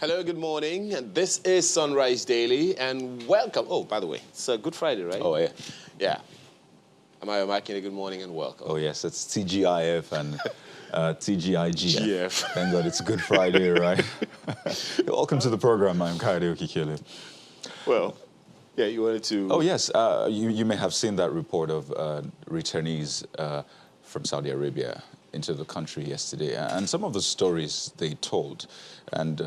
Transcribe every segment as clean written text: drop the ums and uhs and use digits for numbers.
Hello, good morning. And this is Sunrise Daily, and welcome. Oh, by the way, it's Good Friday, right? Oh, yeah. Yeah. Am I marking a good morning and welcome? Oh, yes, it's TGIF and TGIGF. GF. Thank God it's Good Friday, right? Welcome to the program. I'm Kaide Okikele. Well, yeah, you wanted to... Oh, yes, you may have seen that report of returnees from Saudi Arabia into the country yesterday, and some of the stories they told. And,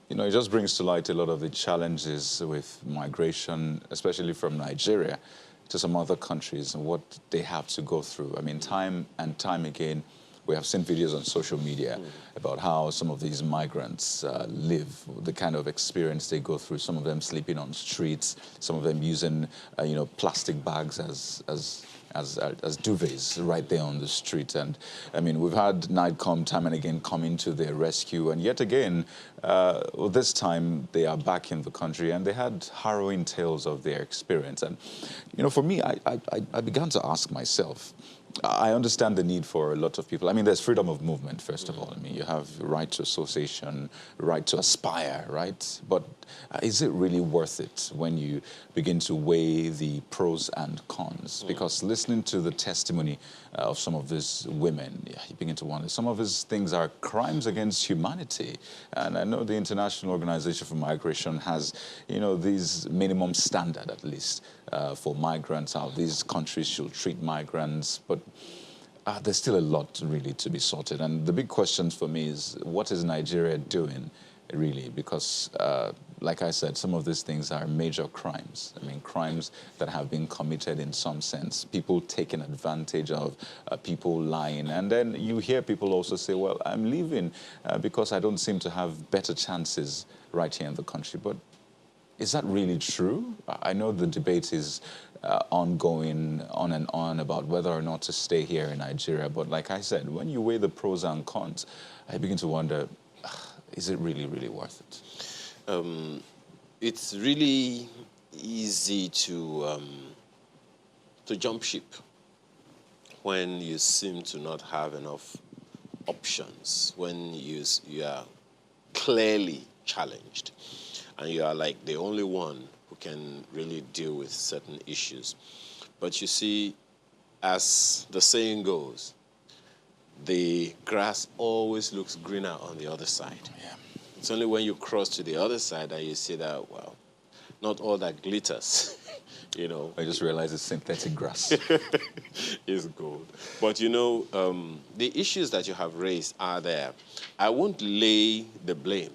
it just brings to light a lot of the challenges with migration, especially from Nigeria to some other countries, and what they have to go through. I mean, time and time again, we have seen videos on social media about how some of these migrants live, the kind of experience they go through, some of them sleeping on streets, some of them using, plastic bags as duvets right there on the street. And I mean, we've had NIGCOM time and again coming to their rescue, and yet again, this time they are back in the country, and they had harrowing tales of their experience. And for me, I began to ask myself, I understand the need for a lot of people. I mean, there's freedom of movement, first of all. I mean, you have right to association, right to aspire, right? But is it really worth it when you begin to weigh the pros and cons? Because listening to the testimony of some of these women, you begin to wonder, some of these things are crimes against humanity. And I know the International Organization for Migration has, these minimum standard, at least, for migrants, how these countries should treat migrants. But there's still a lot really to be sorted. And the big question for me is, what is Nigeria doing, really? Because, like I said, some of these things are major crimes. I mean, crimes that have been committed in some sense. People taking advantage of people lying. And then you hear people also say, well, I'm leaving because I don't seem to have better chances right here in the country. But is that really true? I know the debate is ongoing on and on about whether or not to stay here in Nigeria. But like I said, when you weigh the pros and cons, I begin to wonder, is it really, really worth it? It's really easy to jump ship when you seem to not have enough options, when you are clearly challenged, and you are like the only one who can really deal with certain issues. But you see, as the saying goes, the grass always looks greener on the other side. Yeah. It's only when you cross to the other side that you see that, well, not all that glitters, I just realized it's synthetic grass. is gold. But, the issues that you have raised are there. I won't lay the blame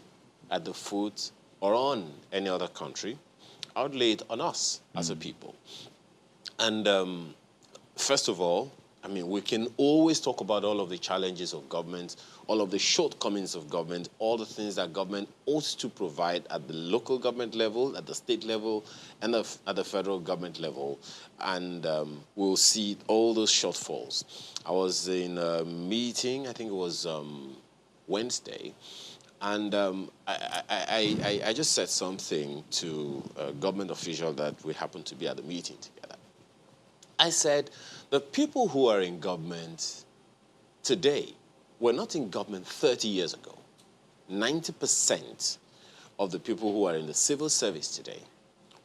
at the foot or on any other country. I would lay it on us as a people. And first of all, I mean, we can always talk about all of the challenges of government, all of the shortcomings of government, all the things that government ought to provide at the local government level, at the state level, and at the federal government level. And we'll see all those shortfalls. I was in a meeting, I think it was Wednesday, and I just said something to a government official that we happened to be at the meeting together. I said, the people who are in government today were not in government 30 years ago. 90% of the people who are in the civil service today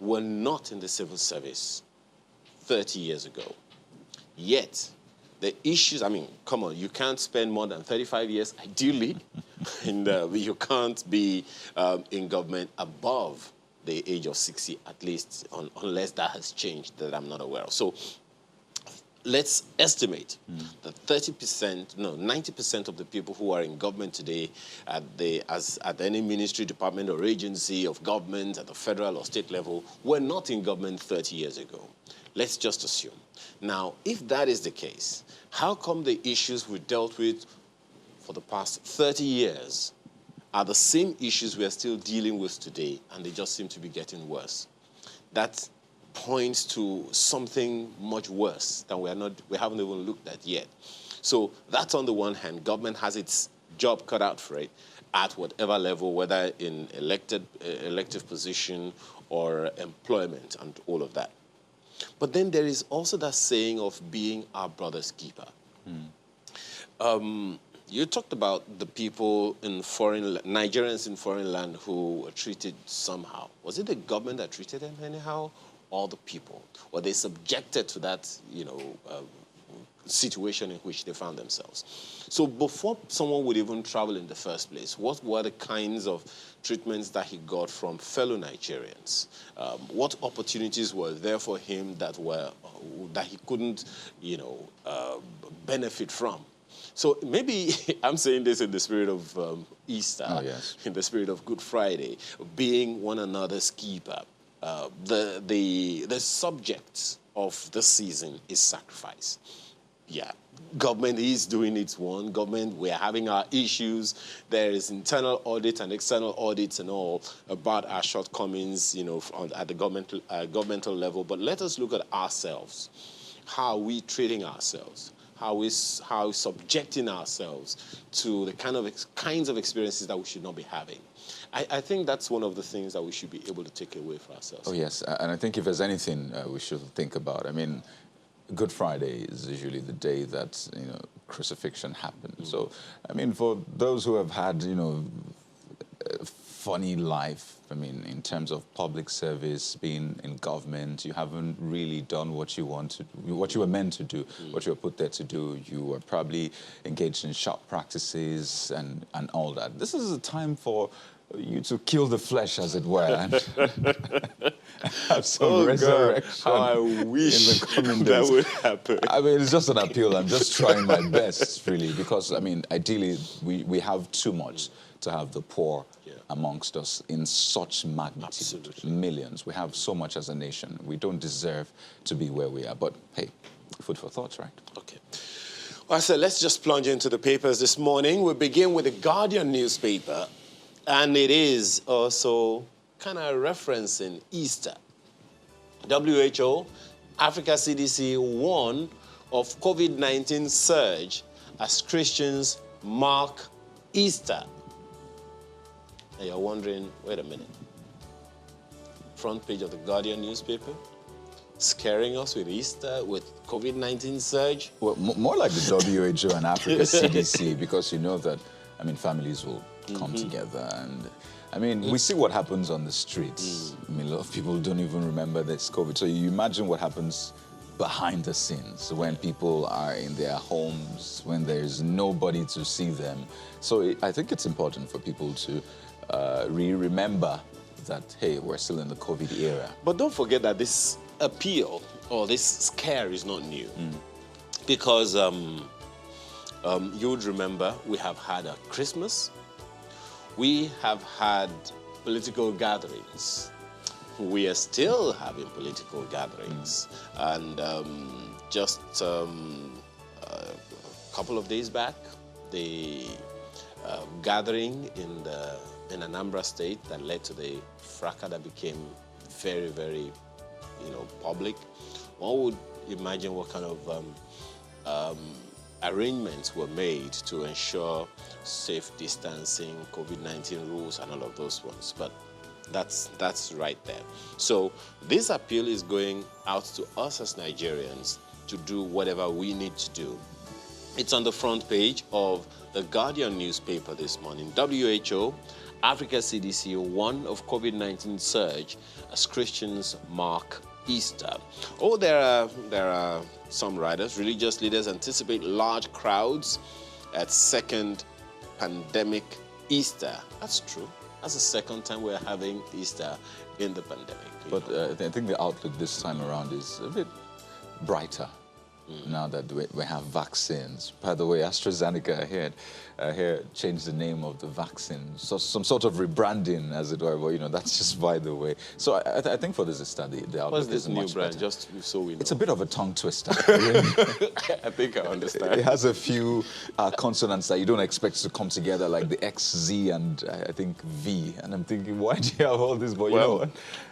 were not in the civil service 30 years ago. Yet, the issues, I mean, come on, you can't spend more than 35 years, ideally, and you can't be in government above the age of 60, at least, unless that has changed that I'm not aware of. So let's estimate that 90% of the people who are in government today at any ministry, department, or agency of government at the federal or state level were not in government 30 years ago. Let's just assume. Now, if that is the case, how come the issues we dealt with for the past 30 years are the same issues we are still dealing with today, and they just seem to be getting worse? That points to something much worse than we haven't even looked at yet. So that's on the one hand. Government has its job cut out for it at whatever level, whether in elective position or employment and all of that. But then there is also that saying of being our brother's keeper. You talked about the people in Nigerians in foreign land who were treated somehow. Was it the government that treated them anyhow, or the people? Were they subjected to that, situation in which they found themselves? So before someone would even travel in the first place, what were the kinds of treatments that he got from fellow Nigerians? What opportunities were there for him that he couldn't, benefit from? So maybe I'm saying this in the spirit of Easter, in the spirit of Good Friday, being one another's keeper. The subject of the season is sacrifice. Yeah, government is doing its one. Government, we're having our issues. There is internal audit and external audits and all about our shortcomings, at the governmental level. But let us look at ourselves. How are we treating ourselves? How is subjecting ourselves to the kinds of experiences that we should not be having? I think that's one of the things that we should be able to take away for ourselves. Oh, yes. And I think if there's anything we should think about, I mean, Good Friday is usually the day that, crucifixion happened. So, I mean, for those who have had, a funny life, I mean, in terms of public service, being in government, you haven't really done what you were meant to do, what you were put there to do. You were probably engaged in sharp practices and all that. This is a time for you to kill the flesh, as it were, and have some resurrection. God, how I wish in the coming days. that would happen. I mean, it's just an appeal. I'm just trying my best, really, because, I mean, ideally, we have too much to have the poor amongst us in such magnitude. Absolutely. Millions. We have so much as a nation. We don't deserve to be where we are. But, hey, food for thought, right? Okay. Well, so let's just plunge into the papers this morning. We begin with the Guardian newspaper. And it is also kind of referencing Easter. WHO, Africa CDC warn of COVID-19 surge as Christians mark Easter. And you're wondering, wait a minute. Front page of the Guardian newspaper, scaring us with Easter, with COVID-19 surge? Well, more like the WHO and Africa CDC, because you know that, I mean, families will come together. And I mean, we see what happens on the streets. I mean, a lot of people don't even remember this COVID. So you imagine what happens behind the scenes when people are in their homes, when there's nobody to see them. So I think it's important for people to remember that, hey, we're still in the COVID era. But don't forget that this appeal or this scare is not new. Because you would remember we have had a Christmas. We have had political gatherings. We are still having political gatherings. And just a couple of days back, the gathering in Anambra State that led to the fracas that became very, very, public. One would imagine what kind of arrangements were made to ensure safe distancing, COVID-19 rules, and all of those ones. But that's right there. So this appeal is going out to us as Nigerians to do whatever we need to do. It's on the front page of the Guardian newspaper this morning. WHO, Africa CDC warn of COVID-19 surge as Christians mark Easter. Oh, there are some writers. Religious leaders anticipate large crowds at second pandemic Easter. That's true. That's the second time we're having Easter in the pandemic. But I think the outlook this time around is a bit brighter now that we have vaccines. By the way, AstraZeneca here changed the name of the vaccine. So some sort of rebranding, as it were. But, that's just by the way. So I think for this Easter, the outlook What's this is new much brand? better. Just so we know. It's a bit of a tongue twister. Really. I think I understand. It has a few consonants that you don't expect to come together, like the X, Z, and I think V. And I'm thinking, why do you have all this? But you know what?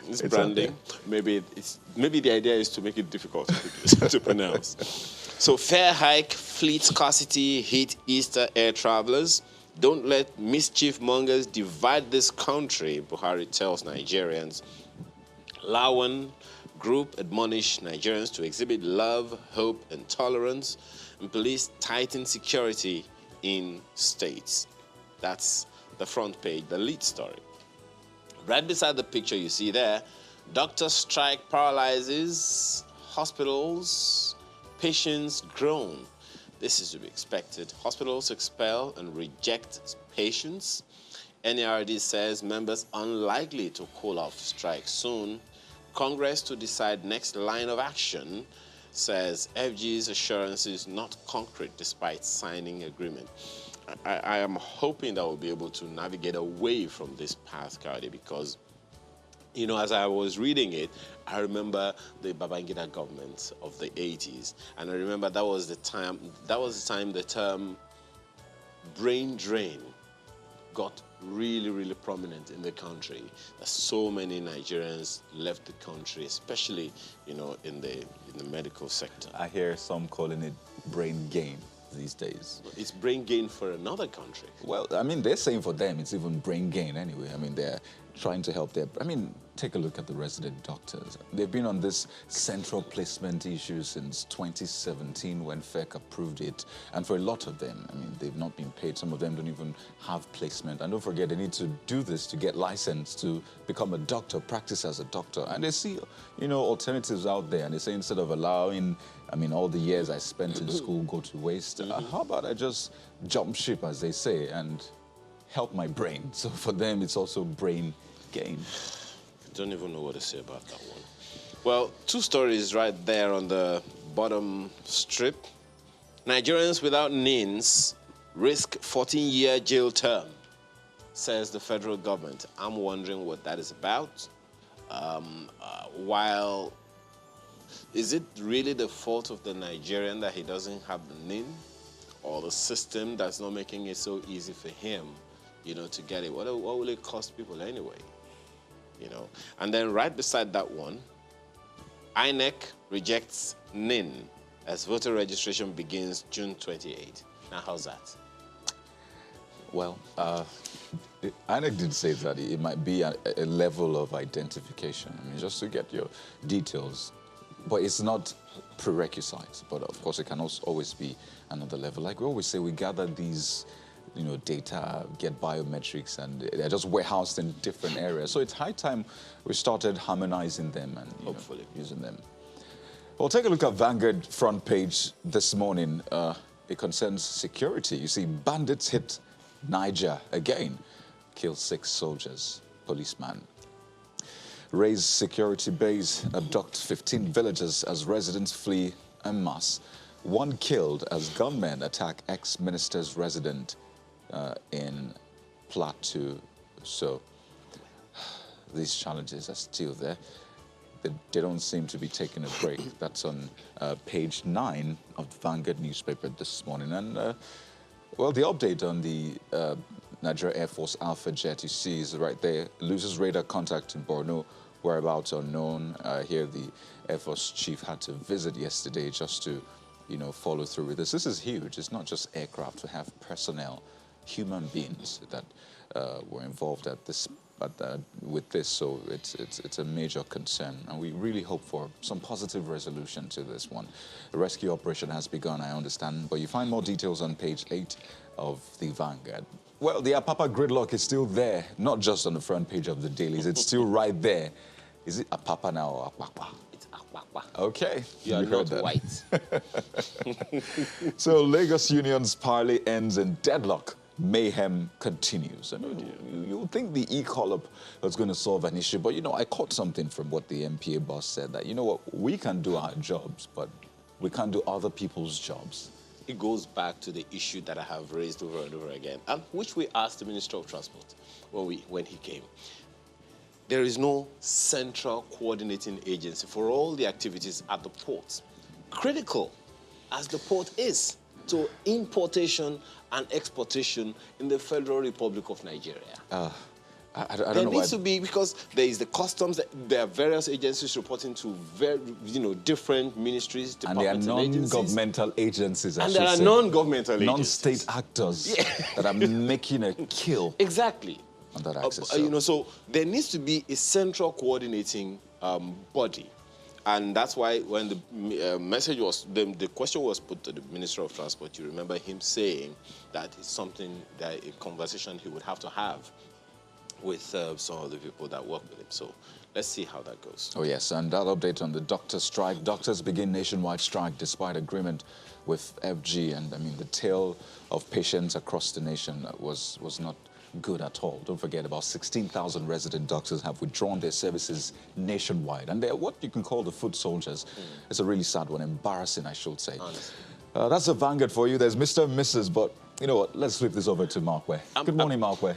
It's branding. Maybe the idea is to make it difficult to pronounce. So fare hike, fleet scarcity hit Easter air travelers. Don't let mischief mongers divide this country, Buhari tells Nigerians. Lawan group admonish Nigerians to exhibit love, hope, and tolerance. And police tighten security in states. That's the front page, the lead story. Right beside the picture you see there, doctor strike paralyzes hospitals, patients groan. This is to be expected. Hospitals expel and reject patients. NERD says members unlikely to call off strike soon. Congress to decide next line of action, says FG's assurances not concrete despite signing agreement. I am hoping that we'll be able to navigate away from this path, Cardi, because, you know, as I was reading it, I remember the Babangida government of the 80s, and I remember that was the time the term brain drain got really, really prominent in the country. That so many Nigerians left the country, especially, you know, in the medical sector. I hear some calling it brain gain these days. It's brain gain for another country. Well, I mean, they're saying for them it's even brain gain anyway. I mean, they're trying to help their... I mean, take a look at the resident doctors. They've been on this central placement issue since 2017 when FEC approved it. And for a lot of them, I mean, they've not been paid. Some of them don't even have placement. And don't forget, they need to do this to get licensed to become a doctor, practice as a doctor. And they see, you know, alternatives out there. And they say instead of allowing, I mean, all the years I spent in school go to waste, how about I just jump ship, as they say, and help my brain? So for them, it's also brain gain. I don't even know what to say about that one. Well, two stories right there on the bottom strip. Nigerians without NINs risk 14-year jail term, says the federal government. I'm wondering what that is about. While, is it really the fault of the Nigerian that he doesn't have the NIN? Or the system that's not making it so easy for him, you know, to get it? What will it cost people anyway? You know, and then right beside that one, INEC rejects NIN as voter registration begins June 28. Now, how's that? Well, INEC did say that it might be a level of identification. I mean, just to get your details. But it's not prerequisites. But of course, it can also always be another level. Like we always say, we gather these, you know, data, get biometrics, and they're just warehoused in different areas. So it's high time we started harmonizing them and hopefully using them. Well, take a look at Vanguard front page this morning. It concerns security. You see, bandits hit Niger again, kill 6 soldiers, policeman. Raise security base, abduct 15 villagers as residents flee en masse. 1 killed as gunmen attack ex-minister's resident in Plateau. So these challenges are still there. They don't seem to be taking a break. That's on page 9 of the Vanguard newspaper this morning. And, well, the update on the Nigeria Air Force Alpha jet, you see, is right there. Loses radar contact in Borno, whereabouts unknown. Here, the Air Force chief had to visit yesterday just to, you know, follow through with this. This is huge. It's not just aircraft. We have personnel, human beings that were involved with this, so it's a major concern, and we really hope for some positive resolution to this one. The rescue operation has begun, I understand, but you find more details on page 8 of the Vanguard. Well, the Apapa gridlock is still there, not just on the front page of the dailies, it's still right there. Is it Apapa now or Apapa? It's Akbakba. Okay. You are not white. So Lagos Union's parley ends in deadlock. Mayhem continues. And you would think the e-collop was going to solve an issue, but, you know, I caught something from what the MPA boss said, that, you know what, we can do our jobs, but we can't do other people's jobs. It goes back to the issue that I have raised over and over again, and which we asked the Minister of Transport when he came. There is no central coordinating agency for all the activities at the port. Critical as the port is to importation and exportation in the Federal Republic of Nigeria. I don't know there needs to be, because there is the customs, there are various agencies reporting to different ministries, departments, and there are non-governmental agencies. And there are non-governmental agencies. Non-state actors that are making a kill. Exactly. On that axis. So there needs to be a central coordinating body. And that's why when the message was, the question was put to the Minister of Transport, you remember him saying that it's something, that a conversation he would have to have with some of the people that work with him. So let's see how that goes. Oh, yes, and that update on the doctor strike. Doctors begin nationwide strike despite agreement with FG. And, I mean, the tale of patients across the nation was not good at all. Don't forget, about 16,000 resident doctors have withdrawn their services nationwide. And they're what you can call the foot soldiers. It's a really sad one, embarrassing, I should say. That's a vanguard for you. There's Mr. and Mrs., but you know what? Let's flip this over to Markway. Good morning, Markway.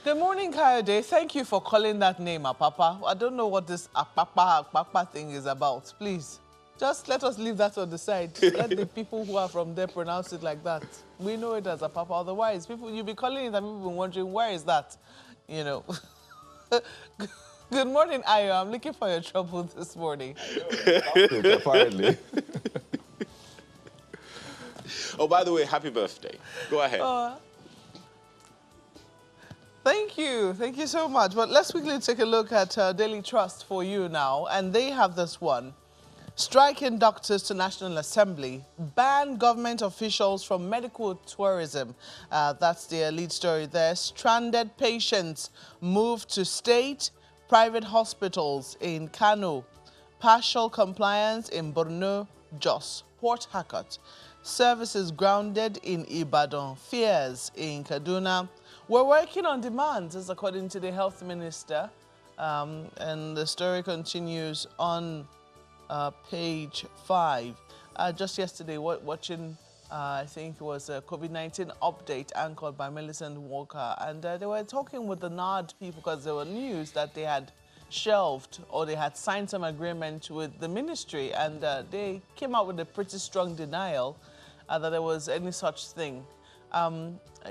Good morning, Kayode. Thank you for calling that name Apapa. I don't know what this Apapa thing is about. Please, just let us leave that on the side. Let the people who are from there pronounce it like that. We know it as Apapa. Otherwise, people, you'll be calling it and people will be wondering, where is that? You know. Good morning, Ayo. I'm looking for your trouble this morning. Apparently. Oh, by the way, happy birthday. Go ahead. Thank you. Thank you so much. But let's quickly take a look at Daily Trust for you now. And they have this one. Striking doctors to National Assembly. Ban government officials from medical tourism. That's their lead story there. Stranded patients moved to state, private hospitals in Kano. Partial compliance in Borno, Jos, Port Harcourt. Services grounded in Ibadan. Fears in Kaduna. We're working on demands, as according to the health minister. And the story continues on page 5. Just yesterday, watching, I think it was a COVID-19 update anchored by Millicent Walker. And they were talking with the NARD people because there were news that they had shelved or they had signed some agreement with the ministry. And they came out with a pretty strong denial that there was any such thing.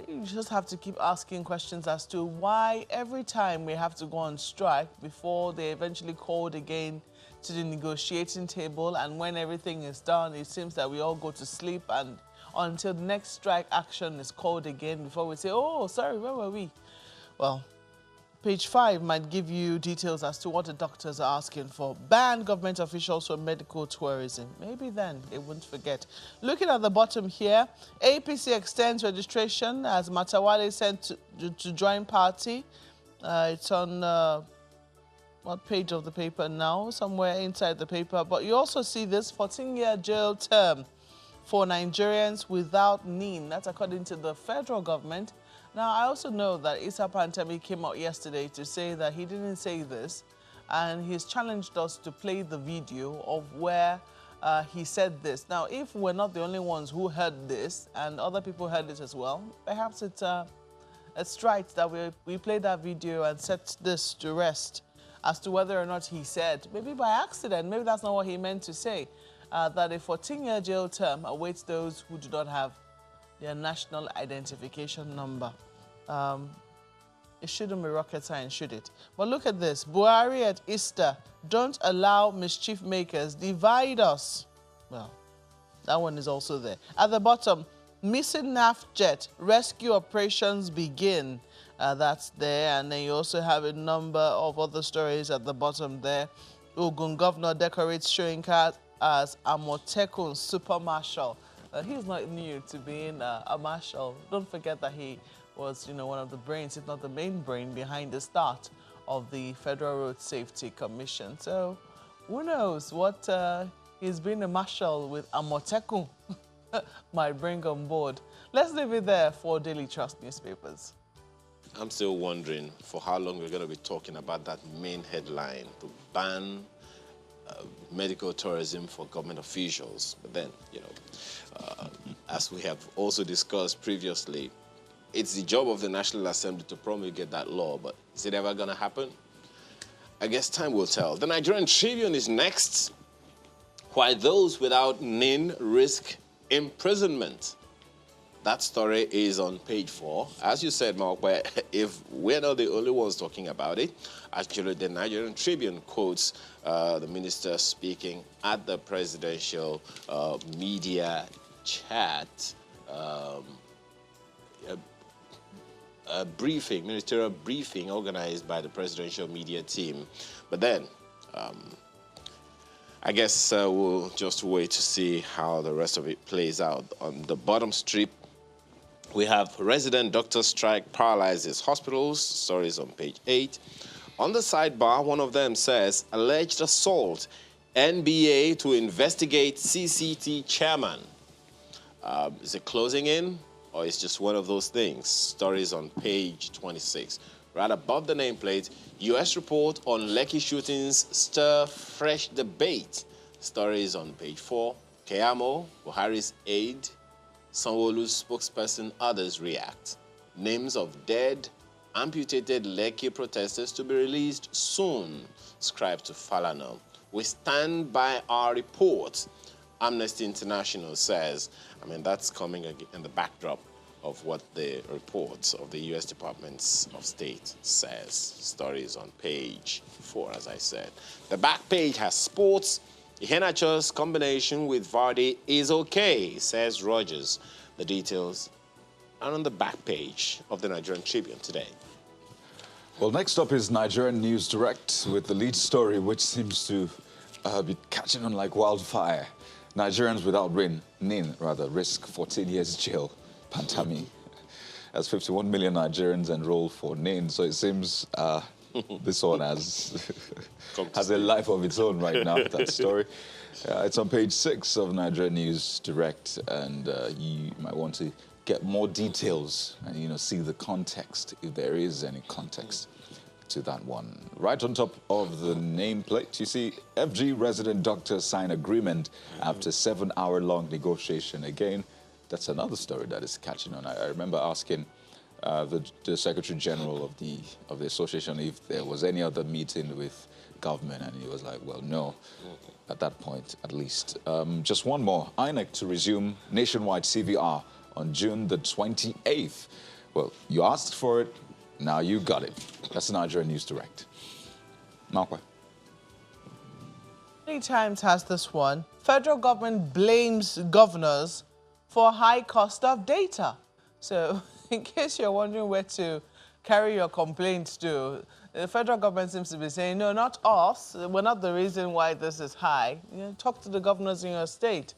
You just have to keep asking questions as to why every time we have to go on strike before they eventually called again to the negotiating table, and when everything is done, it seems that we all go to sleep and until the next strike action is called again before we say, oh, sorry, where were we? Well, page 5 might give you details as to what the doctors are asking for. Ban government officials from medical tourism. Maybe then they won't forget. Looking at the bottom here, APC extends registration as Matawale sent to join party. It's on what page of the paper now? Somewhere inside the paper. But you also see this 14-year jail term for Nigerians without NIN. That's according to the federal government. Now, I also know that Issa Pantami came out yesterday to say that he didn't say this, and he's challenged us to play the video of where he said this. Now, if we're not the only ones who heard this, and other people heard it as well, perhaps it's right that we play that video and set this to rest as to whether or not he said, maybe by accident, maybe that's not what he meant to say, that a 14-year jail term awaits those who do not have their national identification number. It shouldn't be rocket science, should it? But look at this. Buhari at Easter. Don't allow mischief makers divide us. Well, that one is also there. At the bottom, missing NAF jet. Rescue operations begin. That's there. And then you also have a number of other stories at the bottom there. Ogun governor decorates showing card as Amotekun super marshal. He's not new to being a marshal. Don't forget that he was, one of the brains, if not the main brain, behind the start of the Federal Road Safety Commission. So, who knows what he's been a marshal with Amotekun might bring on board. Let's leave it there for Daily Trust newspapers. I'm still wondering for how long we're going to be talking about that main headline, to ban medical tourism for government officials. But then, as we have also discussed previously, it's the job of the National Assembly to promulgate that law, but is it ever going to happen? I guess time will tell. The Nigerian Tribune is next. Why those without NIN risk imprisonment. That story is on page 4. As you said, Mark, if we're not the only ones talking about it, actually the Nigerian Tribune quotes the minister speaking at the presidential media chat, a briefing, ministerial briefing organized by the presidential media team. But then I guess we'll just wait to see how the rest of it plays out. On the bottom strip, we have resident doctor strike paralyzes hospitals. Stories on page 8. On the sidebar, one of them says, alleged assault, NBA to investigate CCT chairman. Is it closing in, or is just one of those things? Stories on page 26. Right above the nameplate, U.S. report on Lekki shootings stir fresh debate. Stories on page 4. Keyamo, Buhari's aide, Sanwo-Olu's spokesperson, others react. Names of dead, amputated Lekki protesters to be released soon. Scribe to Falana. We stand by our report, Amnesty International says. I mean, that's coming in the backdrop of what the reports of the U.S. Department of State says. Stories on page 4, as I said. The back page has sports. Iheanacho's combination with Vardy is okay, says Rogers. The details are on the back page of the Nigerian Tribune today. Well, next up is Nigerian News Direct with the lead story, which seems to be catching on like wildfire. Nigerians without NIN risk 14 years jail. Pantami. As 51 million Nigerians enroll for NIN, so it seems this one has a life of its own right now, that story. It's on page 6 of Nigerian News Direct, and you might want to get more details and, see the context, if there is any context to that one. Right on top of the nameplate, you see FG resident doctors sign agreement after 7-hour-long negotiation. Again, that's another story that is catching on. I remember asking the Secretary General of the association if there was any other meeting with government, and he was like, well, no, at that point, at least. Just one more. INEC to resume nationwide CVR on June the 28th. Well, you asked for it, now you got it. That's Nigerian News Direct. Markwa. Many times has this one. Federal government blames governors for high cost of data. So, in case you're wondering where to carry your complaints to, the federal government seems to be saying, no, not us. We're not the reason why this is high. Talk to the governors in your state.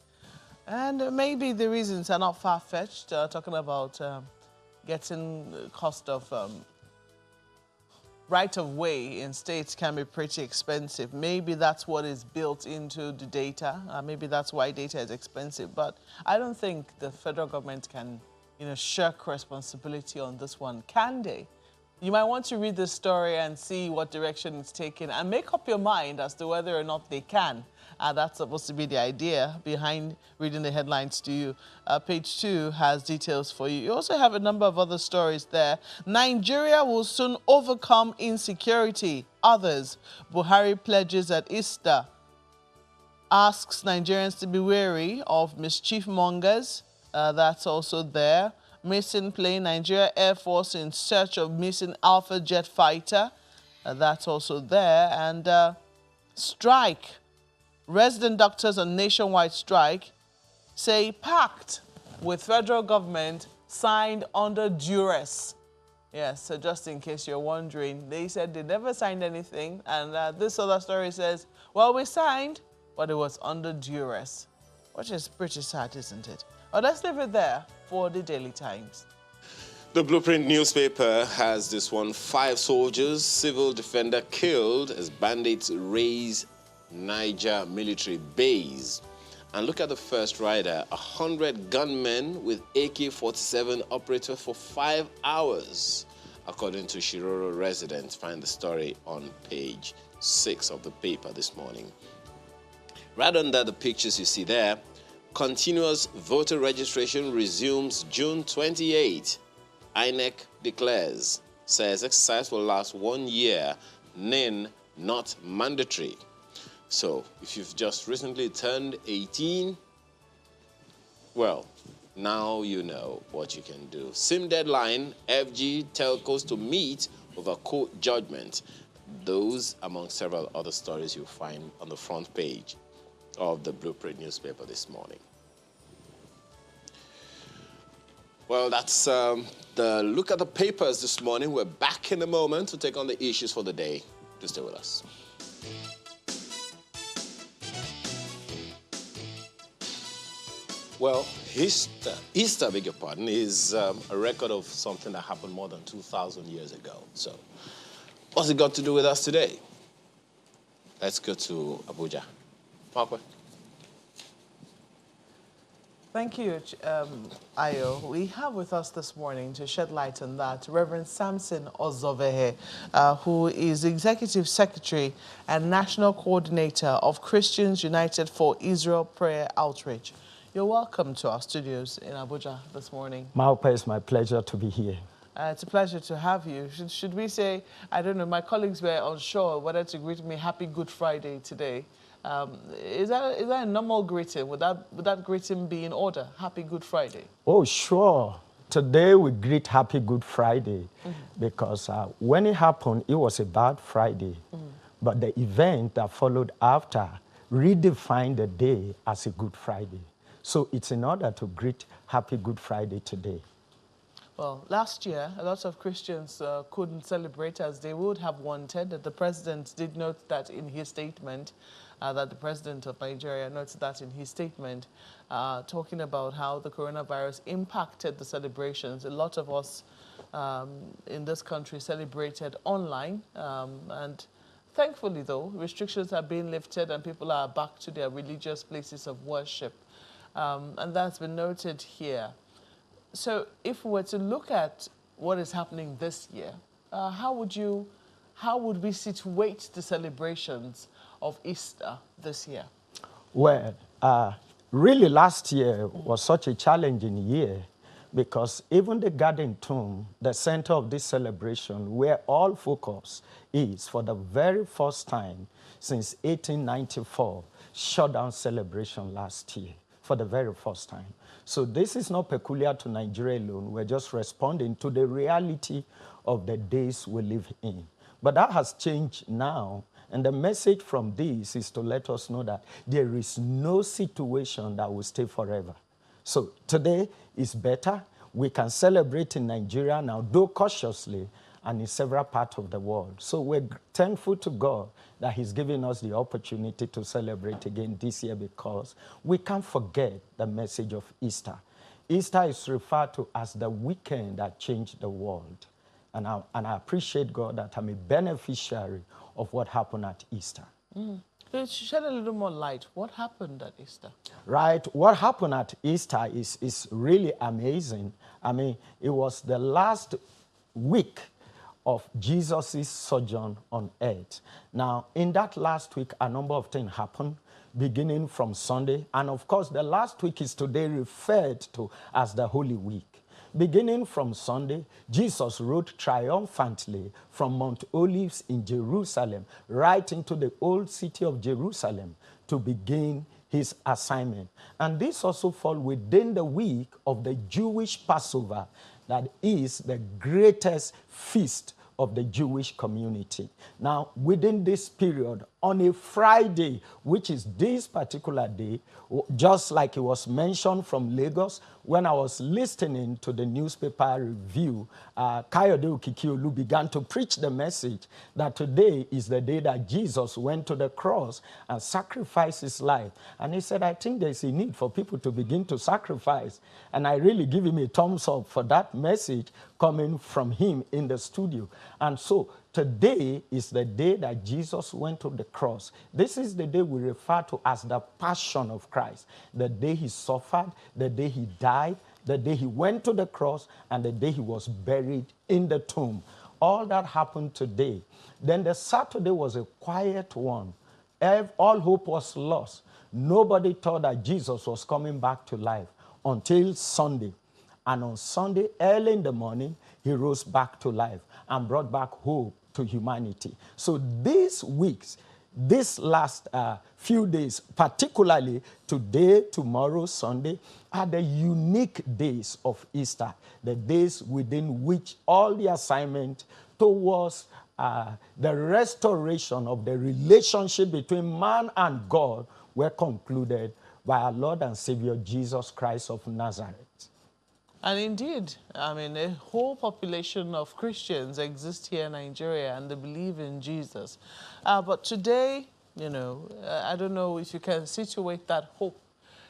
And maybe the reasons are not far-fetched, talking about getting the cost of right-of-way in states can be pretty expensive. Maybe that's what is built into the data. Maybe that's why data is expensive. But I don't think the federal government can, shirk responsibility on this one, can they? You might want to read this story and see what direction it's taking and make up your mind as to whether or not they can. That's supposed to be the idea behind reading the headlines to you. Page 2 has details for you. You also have a number of other stories there. Nigeria will soon overcome insecurity. Others. Buhari pledges at Easter. Asks Nigerians to be wary of mischief mongers. That's also there. Missing plane. Nigeria Air Force in search of missing Alpha jet fighter. That's also there. And strike. Resident doctors on nationwide strike say pact with federal government signed under duress. Yes, so just in case you're wondering, they said they never signed anything. And this other story says, well, we signed, but it was under duress, which is pretty sad, isn't it? But let's leave it there for the Daily Times. The Blueprint newspaper has this one: 5 soldiers, civil defender killed as bandits raise Niger military base. And look at the first rider: 100 gunmen with AK-47 operated for 5 hours, according to Shiroro residents. Find the story on page 6 of the paper this morning. Right under the pictures you see there, continuous voter registration resumes June 28. INEC declares, says exercise will last 1 year, NIN not mandatory. So, if you've just recently turned 18, well, now you know what you can do. SIM deadline, FG telcos to meet over court judgment. Those, among several other stories you'll find on the front page of the Blueprint newspaper this morning. Well, that's the look at the papers this morning. We're back in a moment to take on the issues for the day. Just stay with us. Well, Easter, beg your pardon, is a record of something that happened more than 2,000 years ago. So, what's it got to do with us today? Let's go to Abuja. Mark. Thank you, Ayo. We have with us this morning to shed light on that Reverend Samson Ozovehe, who is Executive Secretary and National Coordinator of Christians United for Israel Prayer Outreach. You're welcome to our studios in Abuja this morning. Maupa, it's my pleasure to be here. It's a pleasure to have you. Should we say, I don't know, my colleagues were unsure whether to greet me Happy Good Friday today. Is that a normal greeting? Would that greeting be in order? Happy Good Friday. Oh, sure. Today we greet Happy Good Friday because when it happened, it was a bad Friday. But the event that followed after redefined the day as a Good Friday. So it's in order to greet Happy Good Friday today. Well, last year, a lot of Christians couldn't celebrate as they would have wanted. The president did note that in his statement, that the president of Nigeria notes that in his statement, talking about how the coronavirus impacted the celebrations. A lot of us in this country celebrated online. And thankfully, though, restrictions are being lifted and people are back to their religious places of worship. And that's been noted here. So if we were to look at what is happening this year, how would we situate the celebrations of Easter this year? Well, really last year was such a challenging year because even the Garden Tomb, the center of this celebration, where all focus is for the very first time since 1894, shut down celebration last year for the very first time. So this is not peculiar to Nigeria alone. We're just responding to the reality of the days we live in. But that has changed now. And the message from this is to let us know that there is no situation that will stay forever. So today is better. We can celebrate in Nigeria now, though cautiously, and in several parts of the world. So we're thankful to God that he's giving us the opportunity to celebrate again this year because we can't forget the message of Easter. Easter is referred to as the weekend that changed the world. And I appreciate God that I'm a beneficiary of what happened at Easter. Shed a little more light. What happened at Easter? Right. What happened at Easter is really amazing. I mean, it was the last week of Jesus' sojourn on earth. Now, in that last week, a number of things happened, beginning from Sunday. And of course, the last week is today referred to as the Holy Week. Beginning from Sunday, Jesus rode triumphantly from Mount Olives in Jerusalem right into the old city of Jerusalem to begin his assignment. And this also falls within the week of the Jewish Passover, that is the greatest feast of the Jewish community. Now, within this period, on a Friday, which is this particular day, just like it was mentioned from Lagos, when I was listening to the newspaper review, Kayode Okikiolu began to preach the message that today is the day that Jesus went to the cross and sacrificed his life. And he said, I think there's a need for people to begin to sacrifice. And I really give him a thumbs up for that message coming from him in the studio. And so today is the day that Jesus went to the cross. This is the day we refer to as the Passion of Christ. The day he suffered, the day he died, the day he went to the cross, and the day he was buried in the tomb. All that happened today. Then the Saturday was a quiet one. All hope was lost. Nobody thought that Jesus was coming back to life until Sunday. And on Sunday, early in the morning, he rose back to life and brought back hope to humanity. So these weeks, this last few days, particularly today, tomorrow, Sunday, are the unique days of Easter, the days within which all the assignment towards the restoration of the relationship between man and God were concluded by our Lord and Savior Jesus Christ of Nazareth. And indeed, I mean, a whole population of Christians exist here in Nigeria and they believe in Jesus. But today, you know, I don't know if you can situate that hope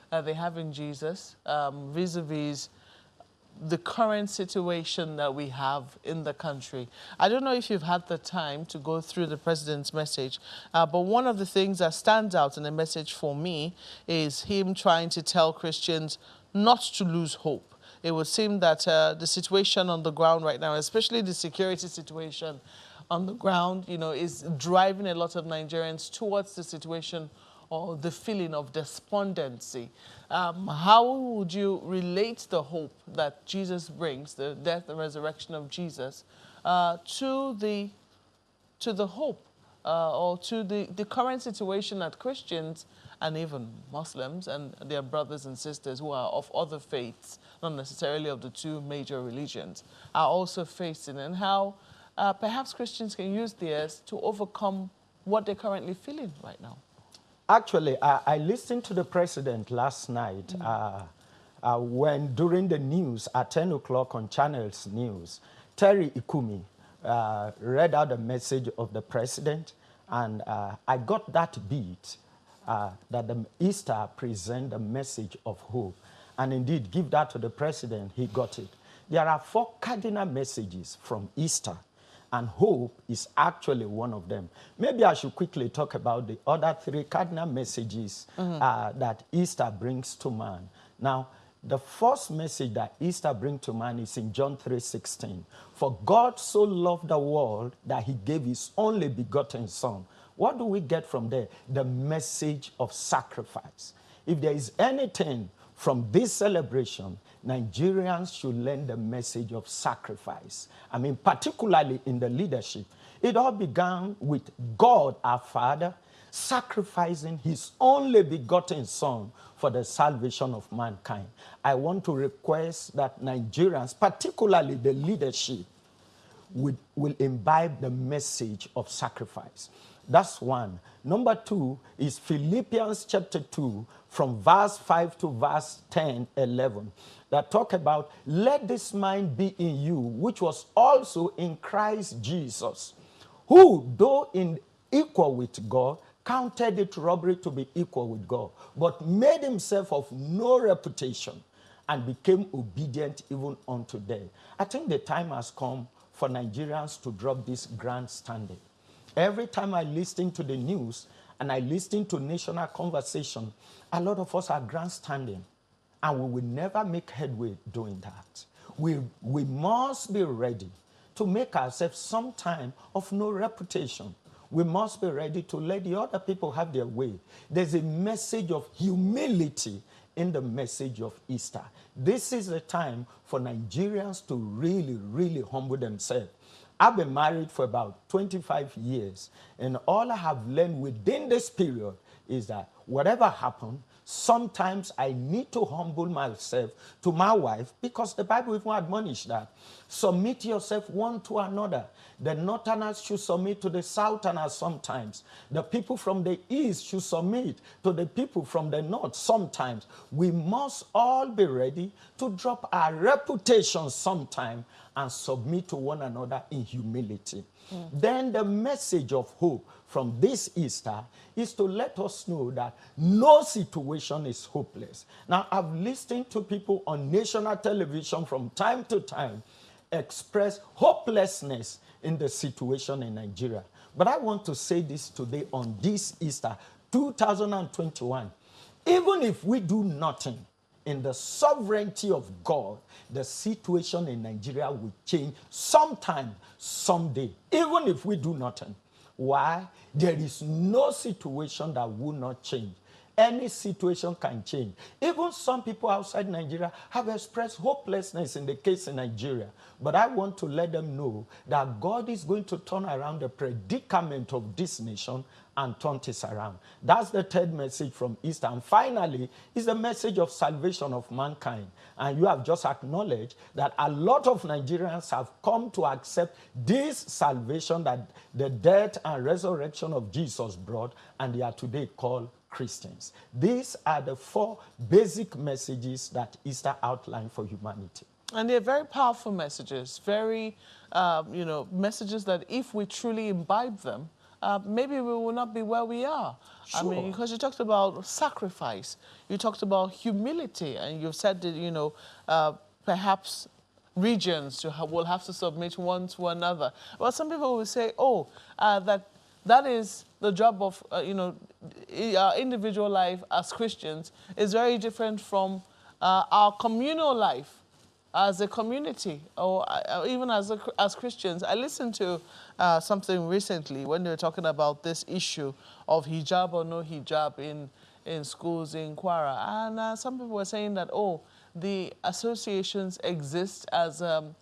that they have in Jesus vis-a-vis the current situation that we have in the country. I don't know if you've had the time to go through the president's message, but one of the things that stands out in the message for me is him trying to tell Christians not to lose hope. It would seem that the situation on the ground right now, especially the security situation on the ground, you know, is driving a lot of Nigerians towards the situation or the feeling of despondency. How would you relate the hope that Jesus brings, the death and resurrection of Jesus, to the hope or to the current situation that Christians and even Muslims and their brothers and sisters who are of other faiths, not necessarily of the two major religions, are also facing, and how perhaps Christians can use theirs to overcome what they're currently feeling right now? Actually, I listened to the president last night when during the news at 10 o'clock on Channels News, Terry Ikumi read out the message of the president, and I got that beat that the Easter present a message of hope. And indeed, give that to the president, he got it. There are 4 cardinal messages from Easter, and hope is actually one of them. Maybe I should quickly talk about the other 3 cardinal messages that Easter brings to man. Now, the first message that Easter brings to man is in John 3:16. For God so loved the world that he gave his only begotten son. What do we get from there? The message of sacrifice. If there is anything from this celebration, Nigerians should learn the message of sacrifice. I mean, particularly in the leadership. It all began with God, our Father, sacrificing his only begotten son for the salvation of mankind. I want to request that Nigerians, particularly the leadership, will imbibe the message of sacrifice. That's one. Number 2 is Philippians chapter 2 from verse 5 to verse 10, 11, that talk about, let this mind be in you, which was also in Christ Jesus, who, though in equal with God, counted it robbery to be equal with God, but made himself of no reputation and became obedient even unto death. I think the time has come for Nigerians to drop this grandstanding. Every time I listen to the news and I listen to national conversation, a lot of us are grandstanding, and we will never make headway doing that. We must be ready to make ourselves some time of no reputation. We must be ready to let the other people have their way. There's a message of humility in the message of Easter. This is the time for Nigerians to really, really humble themselves. I've been married for about 25 years, and all I have learned within this period is that whatever happens, sometimes I need to humble myself to my wife, because the Bible even admonishes that. Submit yourself one to another. The northerners should submit to the southerners sometimes. The people from the east should submit to the people from the north sometimes. We must all be ready to drop our reputation sometime and submit to one another in humility. Then the message of hope from this Easter is to let us know that no situation is hopeless. Now, I've listened to people on national television from time to time express hopelessness in the situation in Nigeria. But I want to say this today on this Easter 2021. Even if we do nothing, in the sovereignty of God, the situation in Nigeria will change sometime, someday, even if we do nothing. Why? There is no situation that will not change. Any situation can change. Even some people outside Nigeria have expressed hopelessness in the case in Nigeria. But I want to let them know that God is going to turn around the predicament of this nation and turn this around. That's the third message from Easter. And finally, is the message of salvation of mankind. And you have just acknowledged that a lot of Nigerians have come to accept this salvation that the death and resurrection of Jesus brought, and they are today called Christians. These are the 4 basic messages that Easter outlined for humanity. And they're very powerful messages, very, messages that if we truly imbibe them maybe we will not be where we are. I mean, because you talked about sacrifice, you talked about humility, and you've said that, you know, perhaps regions will have to submit one to another. Well, some people will say, oh, that is the job of, you know, our individual life as Christians is very different from our communal life as a community, or even as Christians. I listened to something recently when they were talking about this issue of hijab or no hijab in schools in Kwara. And some people were saying that, oh, the associations exist as, and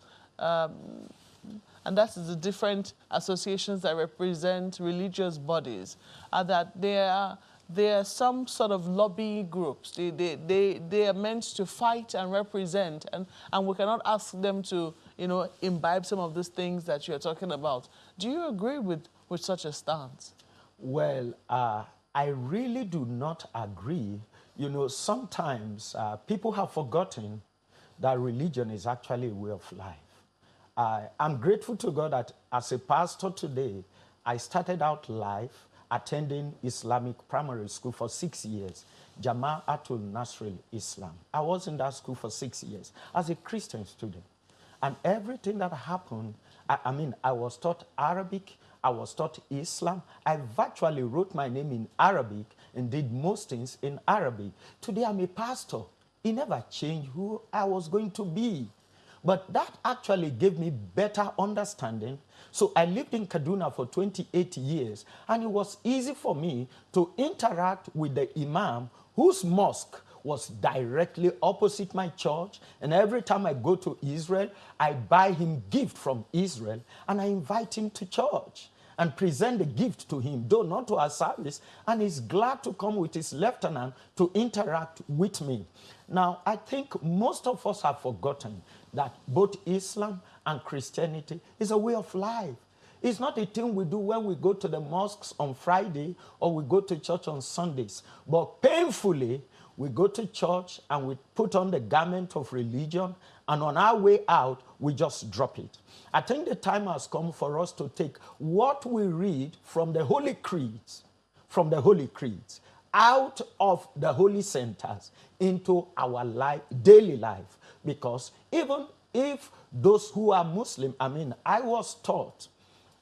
that is the different associations that represent religious bodies, that they are some sort of lobby groups. They are meant to fight and represent, and we cannot ask them to, you know, imbibe some of these things that you're talking about. Do you agree with such a stance? Well, I really do not agree. You know, sometimes people have forgotten that religion is actually a way of life. I'm grateful to God that as a pastor today, I started out life attending Islamic primary school for 6 years, Jama'atul Nasril Islam. I was in that school for 6 years as a Christian student. And everything that happened, I mean, I was taught Arabic, I was taught Islam. I virtually wrote my name in Arabic and did most things in Arabic. Today I'm a pastor. It never changed who I was going to be. But that actually gave me better understanding. So I lived in Kaduna for 28 years, and it was easy for me to interact with the imam whose mosque was directly opposite my church. And every time I go to Israel, I buy him gift from Israel, and I invite him to church and present the gift to him, though not to our service, and he's glad to come with his lieutenant to interact with me. Now, I think most of us have forgotten that both Islam and Christianity is a way of life. It's not a thing we do when we go to the mosques on Friday or we go to church on Sundays. But painfully, we go to church and we put on the garment of religion, and on our way out, we just drop it. I think the time has come for us to take what we read from the Holy Creeds, out of the holy centers into our life, daily life. Because even if those who are Muslim, I mean, I was taught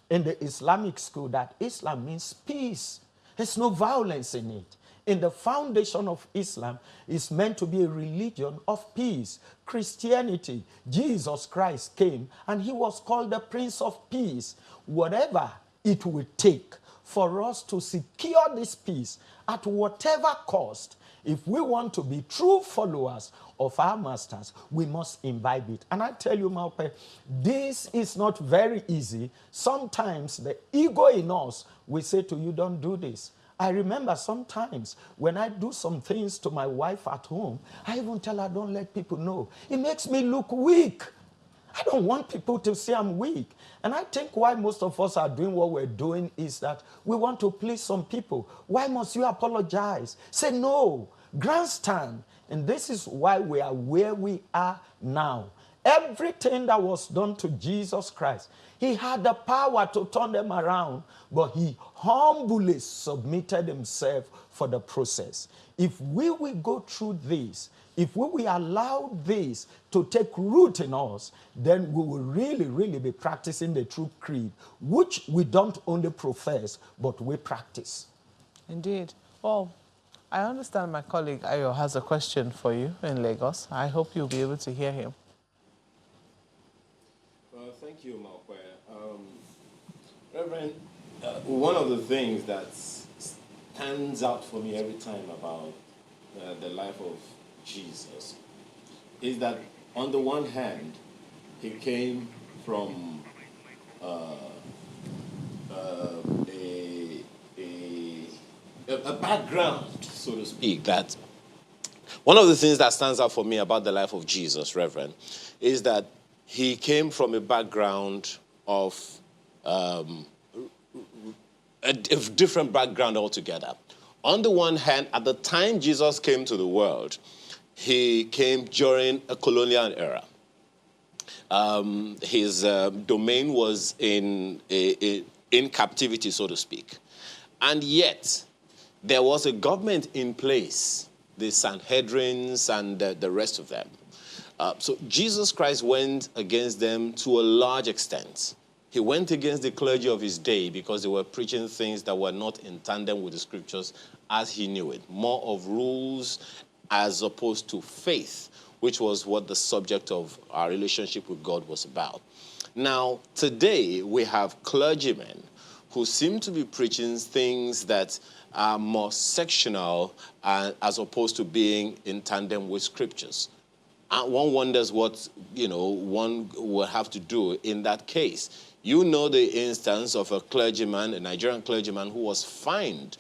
in the Islamic school that Islam means peace. There's no violence in it. In the foundation of Islam is meant to be a religion of peace. Christianity, Jesus Christ came and he was called the Prince of Peace. Whatever it will take for us to secure this peace at whatever cost, if we want to be true followers of our masters, we must imbibe it. And I tell you, Maupe, this is not very easy. Sometimes the ego in us will say to you, don't do this. I remember sometimes when I do some things to my wife at home, I even tell her, don't let people know. It makes me look weak. I don't want people to say I'm weak. And I think why most of us are doing what we're doing is that we want to please some people. Why must you apologize? Say no, grandstand. And this is why we are where we are now. Everything that was done to Jesus Christ, he had the power to turn them around, but he humbly submitted himself for the process. If we will go through this, if we will allow this to take root in us, then we will really, really be practicing the true creed, which we don't only profess, but we practice. Indeed. Well, I understand my colleague Ayo has a question for you in Lagos. I hope you'll be able to hear him. Well, thank you, Malquer. Reverend, one of the things that stands out for me every time about the life of Jesus is that on the one hand, he came from a background, so to speak, that one of the things that stands out for me about the life of Jesus, Reverend, is that he came from a background of a different background altogether. On the one hand, at the time Jesus came to the world, he came during a colonial era. His domain was in in captivity, so to speak. And yet, there was a government in place, the Sanhedrins and the rest of them. So Jesus Christ went against them to a large extent. He went against the clergy of his day because they were preaching things that were not in tandem with the scriptures as he knew it. More of rules as opposed to faith, which was what the subject of our relationship with God was about. Now, today, we have clergymen who seem to be preaching things that are more sectional as opposed to being in tandem with scriptures. And one wonders what, one will have to do in that case. You know the instance of a clergyman, a Nigerian clergyman, who was fined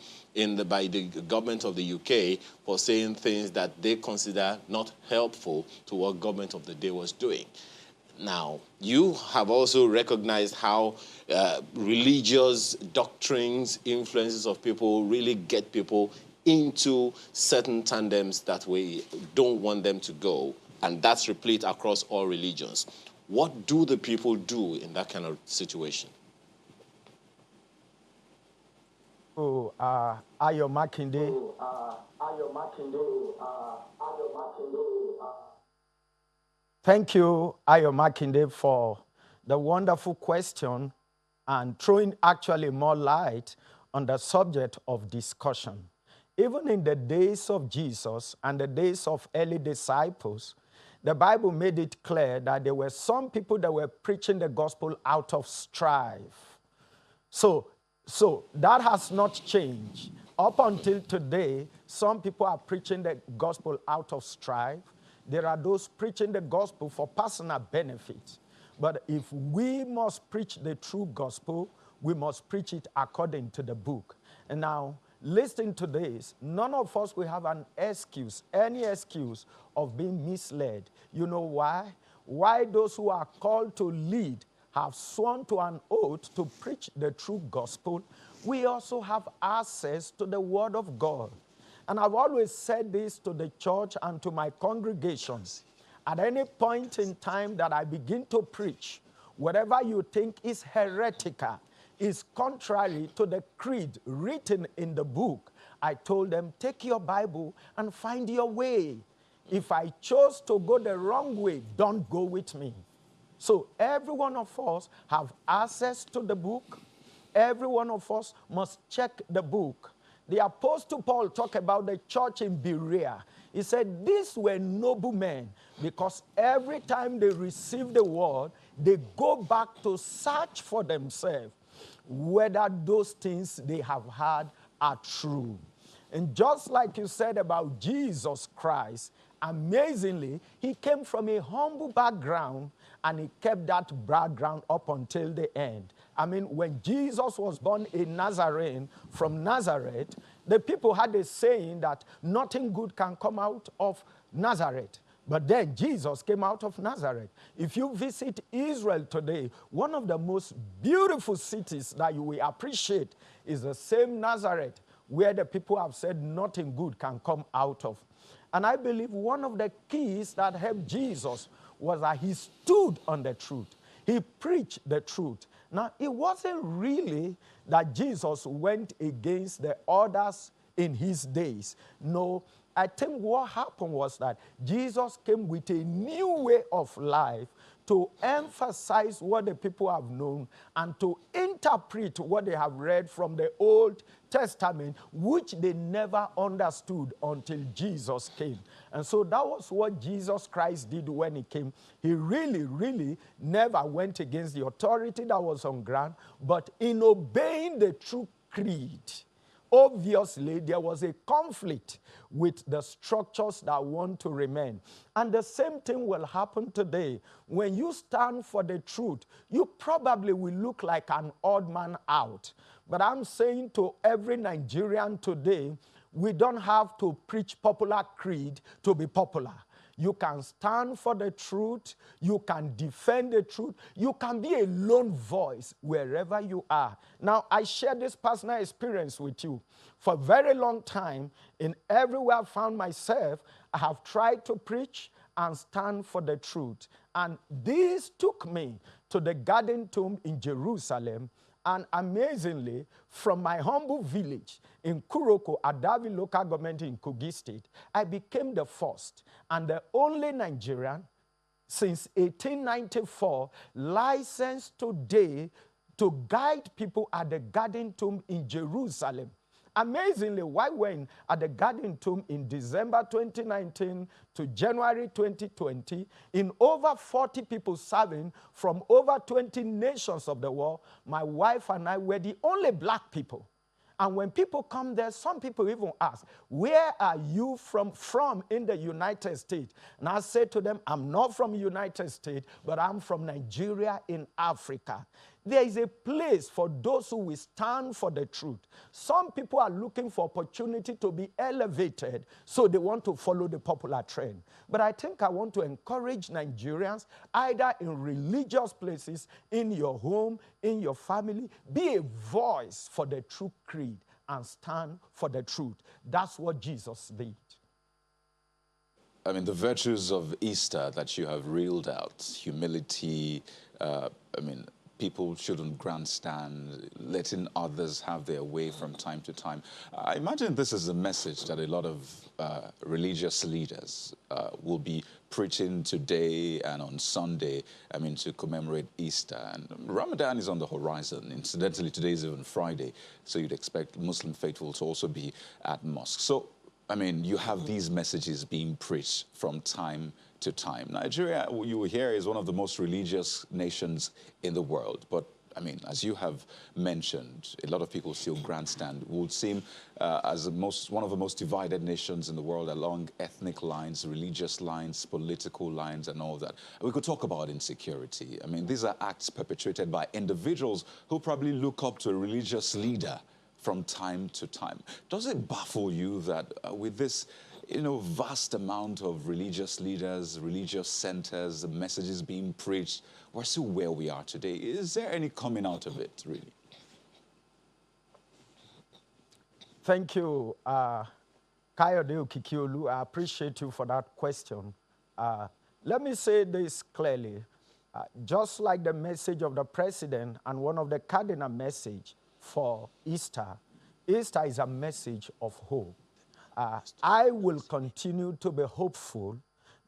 by the government of the UK for saying things that they consider not helpful to what government of the day was doing. Now, you have also recognized how religious doctrines, influences of people really get people into certain tandems that we don't want them to go, and that's replete across all religions. What do the people do in that kind of situation? Ayo Makinde. Thank you, Ayo Makinde, for the wonderful question and throwing actually more light on the subject of discussion. Even in the days of Jesus and the days of early disciples, the Bible made it clear that there were some people that were preaching the gospel out of strife. So that has not changed. Up until today, some people are preaching the gospel out of strife. There are those preaching the gospel for personal benefit. But if we must preach the true gospel, we must preach it according to the book. And now, listening to this, none of us will have an excuse, any excuse of being misled. You know why? Why those who are called to lead have sworn to an oath to preach the true gospel. We also have access to the word of God. And I've always said this to the church and to my congregations. At any point in time that I begin to preach, whatever you think is heretical, is contrary to the creed written in the book, I told them, take your Bible and find your way. If I chose to go the wrong way, don't go with me. So every one of us have access to the book. Every one of us must check the book. The Apostle Paul talked about the church in Berea. He said, these were noble men because every time they receive the word, they go back to search for themselves whether those things they have heard are true. And just like you said about Jesus Christ, amazingly, he came from a humble background and he kept that background up until the end. I mean, when Jesus was born a Nazarene from Nazareth, the people had a saying that nothing good can come out of Nazareth. But then Jesus came out of Nazareth. If you visit Israel today, one of the most beautiful cities that you will appreciate is the same Nazareth where the people have said nothing good can come out of. And I believe one of the keys that helped Jesus was that he stood on the truth. He preached the truth. Now, it wasn't really that Jesus went against the others in his days. No, I think what happened was that Jesus came with a new way of life to emphasize what the people have known and to interpret what they have read from the Old Testament, which they never understood until Jesus came. And so that was what Jesus Christ did when he came. He really never went against the authority that was on ground, but in obeying the true creed. Obviously, there was a conflict with the structures that want to remain. And the same thing will happen today. When you stand for the truth, you probably will look like an odd man out. But I'm saying to every Nigerian today, we don't have to preach popular creed to be popular. You can stand for the truth. You can defend the truth. You can be a lone voice wherever you are. Now, I share this personal experience with you. For a very long time, in everywhere I found myself, I have tried to preach and stand for the truth. And this took me to the Garden Tomb in Jerusalem. And amazingly, from my humble village in Kuroko, Adavi local government in Kogi State, I became the first and the only Nigerian since 1894 licensed today to guide people at the Garden Tomb in Jerusalem. Amazingly, while we're at the Garden Tomb in December 2019 to January 2020, in over 40 people serving from over 20 nations of the world, my wife and I were the only black people. And when people come there, some people even ask, where are you from in the United States? And I say to them, I'm not from the United States, but I'm from Nigeria in Africa. There is a place for those who will stand for the truth. Some people are looking for opportunity to be elevated, so they want to follow the popular trend. But I think I want to encourage Nigerians, either in religious places, in your home, in your family, be a voice for the true creed and stand for the truth. That's what Jesus did. I mean, the virtues of Easter that you have reeled out, humility, people shouldn't grandstand, letting others have their way from time to time. I imagine this is a message that a lot of religious leaders will be preaching today and on Sunday, to commemorate Easter. And Ramadan is on the horizon. Incidentally, today is even Friday, so you'd expect Muslim faithful to also be at mosque. So, you have these messages being preached from time to time. Nigeria, you hear, is one of the most religious nations in the world. But, as you have mentioned, a lot of people still grandstand. Would seem as one of the most divided nations in the world along ethnic lines, religious lines, political lines, and all that. We could talk about insecurity. These are acts perpetrated by individuals who probably look up to a religious leader from time to time. Does it baffle you that with this vast amount of religious leaders, religious centers, messages being preached, we're still where we are today? Is there any coming out of it, really? Thank you, Kayode Okikiolu. I appreciate you for that question. Let me say this clearly. Just like the message of the president and one of the cardinal message for Easter, Easter is a message of hope. I will continue to be hopeful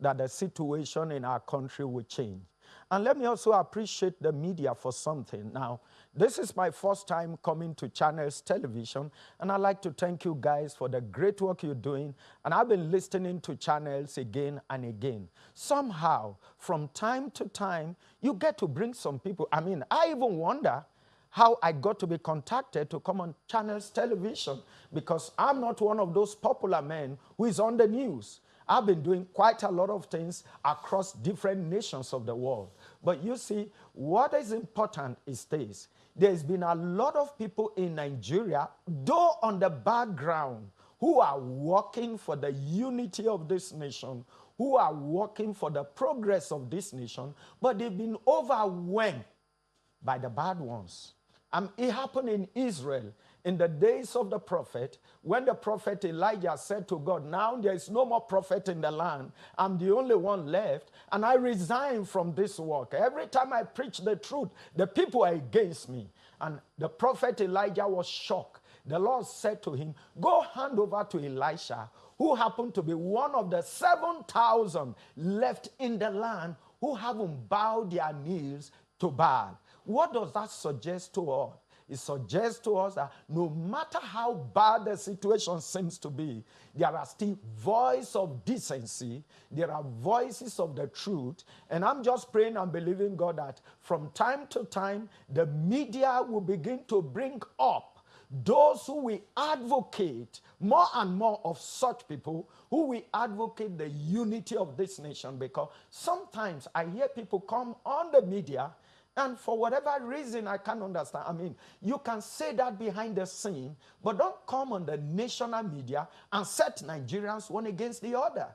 that the situation in our country will change. And let me also appreciate the media for something. Now, this is my first time coming to Channels Television, and I'd like to thank you guys for the great work you're doing. And I've been listening to Channels again and again. Somehow, from time to time, you get to bring some people. I even wonder how I got to be contacted to come on Channels Television, because I'm not one of those popular men who is on the news. I've been doing quite a lot of things across different nations of the world. But you see, what is important is this. There's been a lot of people in Nigeria, though on the background, who are working for the unity of this nation, who are working for the progress of this nation, but they've been overwhelmed by the bad ones. It happened in Israel in the days of the prophet, when the prophet Elijah said to God, now there is no more prophet in the land. I'm the only one left, and I resign from this work. Every time I preach the truth, the people are against me. And the prophet Elijah was shocked. The Lord said to him, go hand over to Elisha, who happened to be one of the 7,000 left in the land who haven't bowed their knees to Baal. What does that suggest to us? It suggests to us that no matter how bad the situation seems to be, there are still voices of decency, there are voices of the truth, and I'm just praying and believing God that from time to time, the media will begin to bring up those who will advocate more and more of such people who will advocate the unity of this nation, because sometimes I hear people come on the media and for whatever reason I can't understand. You can say that behind the scene, but don't come on the national media and set Nigerians one against the other.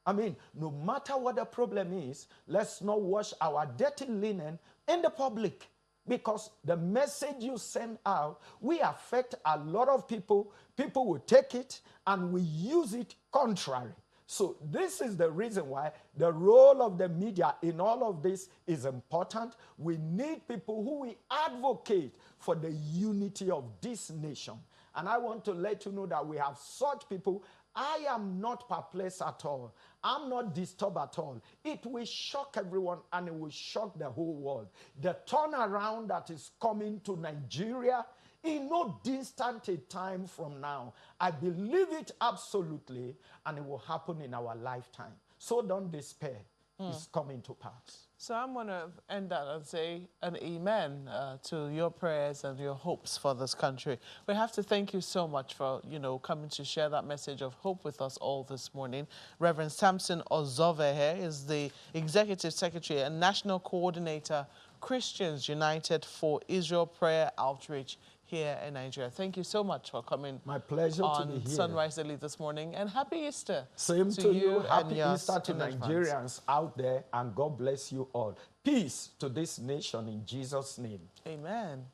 No matter what the problem is, let's not wash our dirty linen in the public, because the message you send out will affect a lot of people. People will take it and will use it contrary So this is the reason why the role of the media in all of this is important. We need people who will advocate for the unity of this nation. And I want to let you know that we have such people. I am not perplexed at all. I'm not disturbed at all. It will shock everyone and it will shock the whole world. The turnaround that is coming to Nigeria in no distant a time from now. I believe it absolutely, and it will happen in our lifetime. So don't despair. It's coming to pass. So I'm going to end that and say an amen to your prayers and your hopes for this country. We have to thank you so much for, coming to share that message of hope with us all this morning. Reverend Samson Ozovehe is the Executive Secretary and National Coordinator, Christians United for Israel Prayer Outreach here in Nigeria. Thank you so much for coming. My pleasure to be here. Sunrise Daily this morning, and happy Easter. Same to you. Happy and Easter to Nigerians out there, and God bless you all. Peace to this nation in Jesus' name. Amen.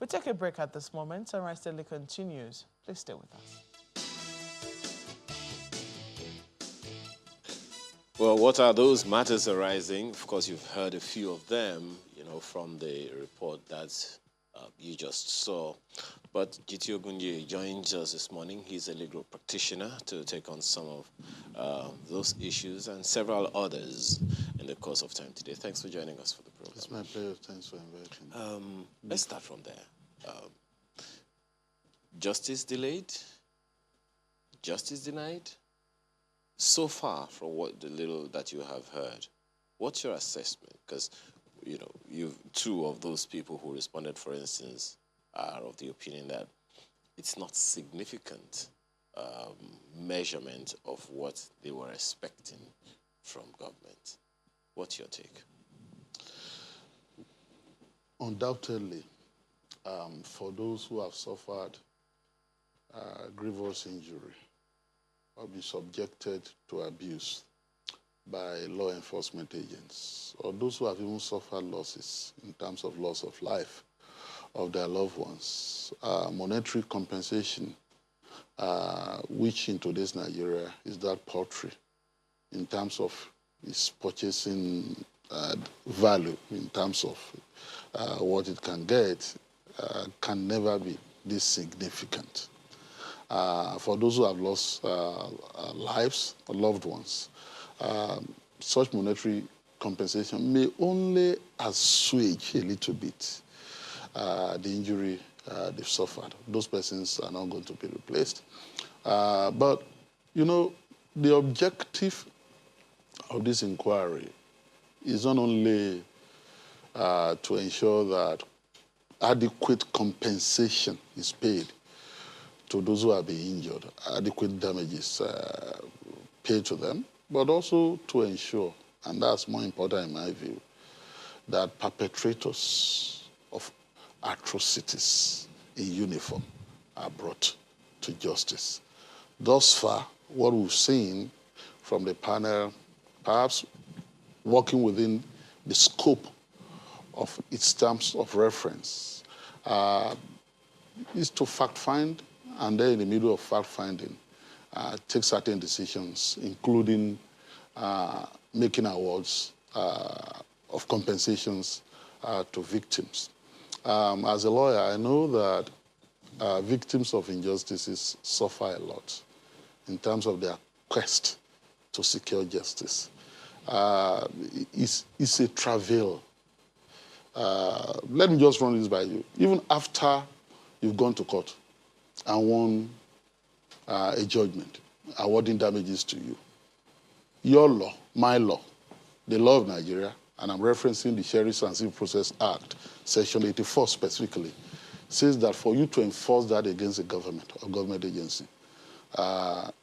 We take a break at this moment. Sunrise Daily continues. Please stay with us. Well, what are those matters arising? Of course, you've heard a few of them, from the report that you just saw. But G.T. Ogunye joins us this morning. He's a legal practitioner to take on some of those issues and several others in the course of time today. Thanks for joining us for the program. It's my pleasure. Thanks for inviting me. Let's start from there. Justice delayed? Justice denied? So far from what the little that you have heard, what's your assessment? Because you've two of those people who responded, for instance, are of the opinion that it's not significant measurement of what they were expecting from government. What's your take? Undoubtedly, for those who have suffered grievous injury or been subjected to abuse by law enforcement agents, or those who have even suffered losses in terms of loss of life of their loved ones, monetary compensation, which in today's Nigeria is that paltry in terms of its purchasing value, in terms of what it can get, can never be this significant. For those who have lost lives or loved ones, such monetary compensation may only assuage a little bit the injury they've suffered. Those persons are not going to be replaced. But, the objective of this inquiry is not only to ensure that adequate compensation is paid to those who have been injured, adequate damages paid to them, but also to ensure, and that's more important in my view, that perpetrators of atrocities in uniform are brought to justice. Thus far, what we've seen from the panel, perhaps working within the scope of its terms of reference, is to fact-find, and then in the middle of fact-finding, take certain decisions, including making awards of compensations to victims. As a lawyer, I know that victims of injustices suffer a lot in terms of their quest to secure justice. It's a travail. Let me just run this by you. Even after you've gone to court and won a judgment awarding damages to you, your law, my law, the law of Nigeria, and I'm referencing the Sheriffs and Civil Process Act, Section 84 specifically, says that for you to enforce that against a government or government agency,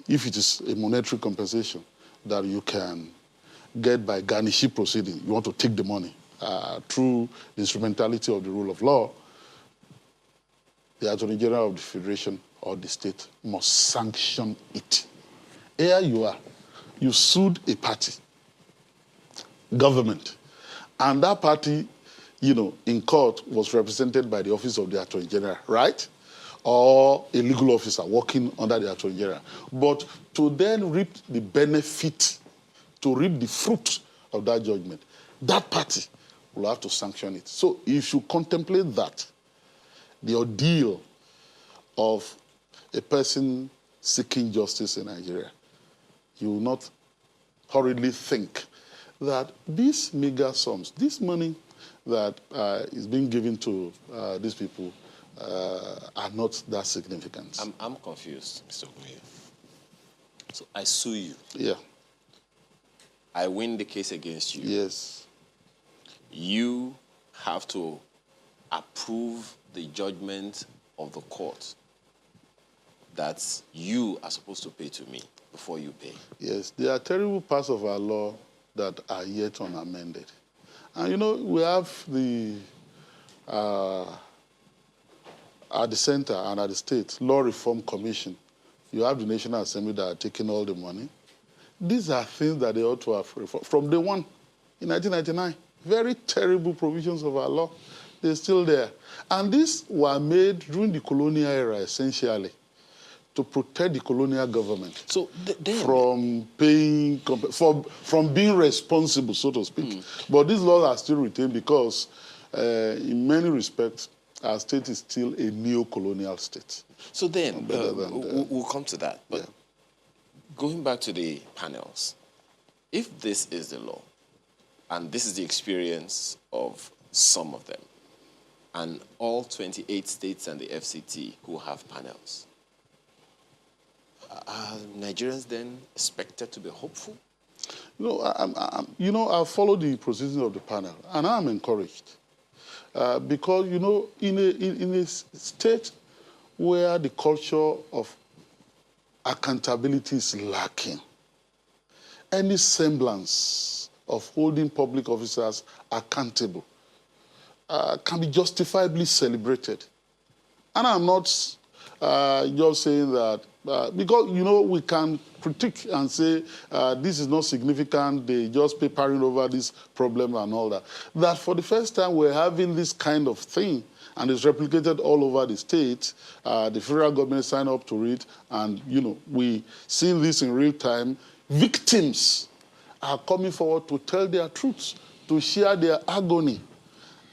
if it is a monetary compensation that you can get by garnishee proceeding, you want to take the money through the instrumentality of the rule of law, the Attorney General of the Federation or the state must sanction it. Here you are. You sued a party, government, and that party, in court was represented by the Office of the Attorney General, right? or a legal officer working under the Attorney General. But to then reap the benefit, to reap the fruit of that judgment, that party will have to sanction it. So if you contemplate that, the ordeal of a person seeking justice in Nigeria, you will not hurriedly think that these meager sums, this money that is being given to these people are not that significant. I'm confused, Mr. Okoye. So I sue you. Yeah. I win the case against you. Yes. You have to approve the judgment of the court that you are supposed to pay to me before you pay. Yes, there are terrible parts of our law that are yet unamended. And you know, we have the, at the center and at the state, Law Reform Commission. You have the National Assembly that are taking all the money. These are things that they ought to have reformed. From day one, in 1999, very terrible provisions of our law, they're still there. And these were made during the colonial era, essentially, to protect the colonial government So from paying, from being responsible, so to speak. But these laws are still retained because, in many respects, our state is still a neo-colonial state. So then, we'll come to that. But going back to the panels, if this is the law, and this is the experience of some of them, and all 28 states and the FCT who have panels, are Nigerians then expected to be hopeful? You know, I follow the proceedings of the panel, and I'm encouraged. Because, you know, in a state where the culture of accountability is lacking, any semblance of holding public officers accountable can be justifiably celebrated. And I'm not just saying that, because, you know, we can critique and say this is not significant, they just papering over this problem and all that. That for the first time we're having this kind of thing, and it's replicated all over the state. The federal government signed up to it, and, you know, we see this in real time. Victims are coming forward to tell their truths, to share their agony,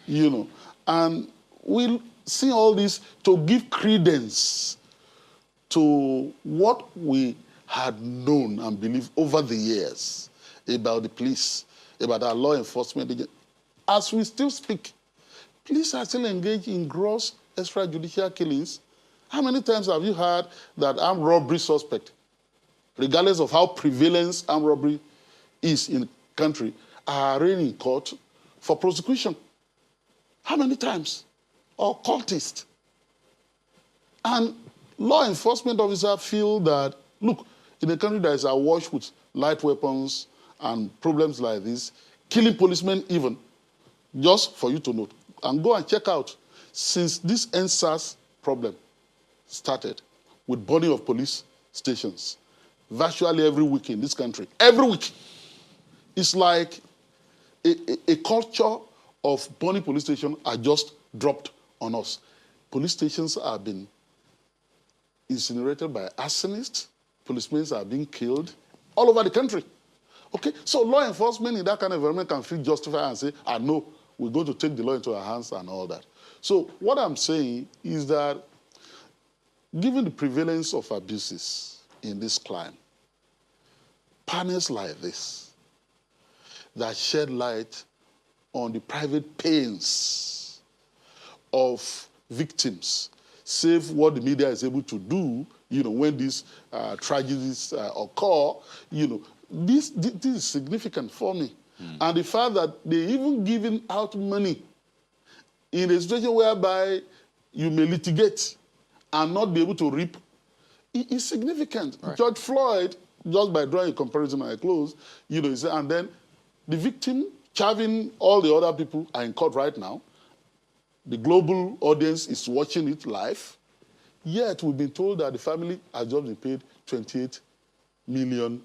you know. And we'll see all this to give credence to what we had known and believed over the years about the police, about our law enforcement. As we still speak, police are still engaged in gross extrajudicial killings. How many times have you heard that armed robbery suspect, regardless of how prevalent armed robbery is in the country, are arraigned in court for prosecution? How many times? Or cultists. And law enforcement officers feel that, look, in a country that is awash with light weapons and problems like this, killing policemen even, just for you to note, and go and check out, since this NSAS problem started with burning of police stations, virtually every week in this country, every week, it's like a culture of burning police stations are just dropped on us. Police stations have been incinerated by arsonists. Policemen are being killed all over the country. Okay, so law enforcement in that kind of environment can feel justified and say, I know, we're going to take the law into our hands and all that. So what I'm saying is that given the prevalence of abuses in this climate, panels like this that shed light on the private pains of victims, save what the media is able to do, you know, when these tragedies occur, you know, this is significant for me. And the fact that they even giving out money in a situation whereby you may litigate and not be able to reap is significant. Right. George Floyd, just by drawing a comparison, I close, you know, and then the victim, Chavin, all the other people are in court right now. The global audience is watching it live. Yet we've been told that the family has just been paid $28 million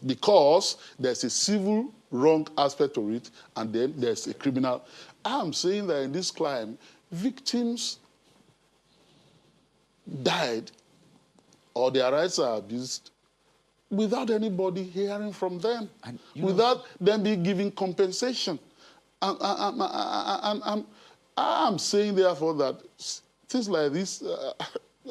because there's a civil wrong aspect to it, and then there's a criminal. I'm saying that in this climate, victims died or their rights are abused without anybody hearing from them, And, without them being given compensation. I'm saying, therefore, that things like this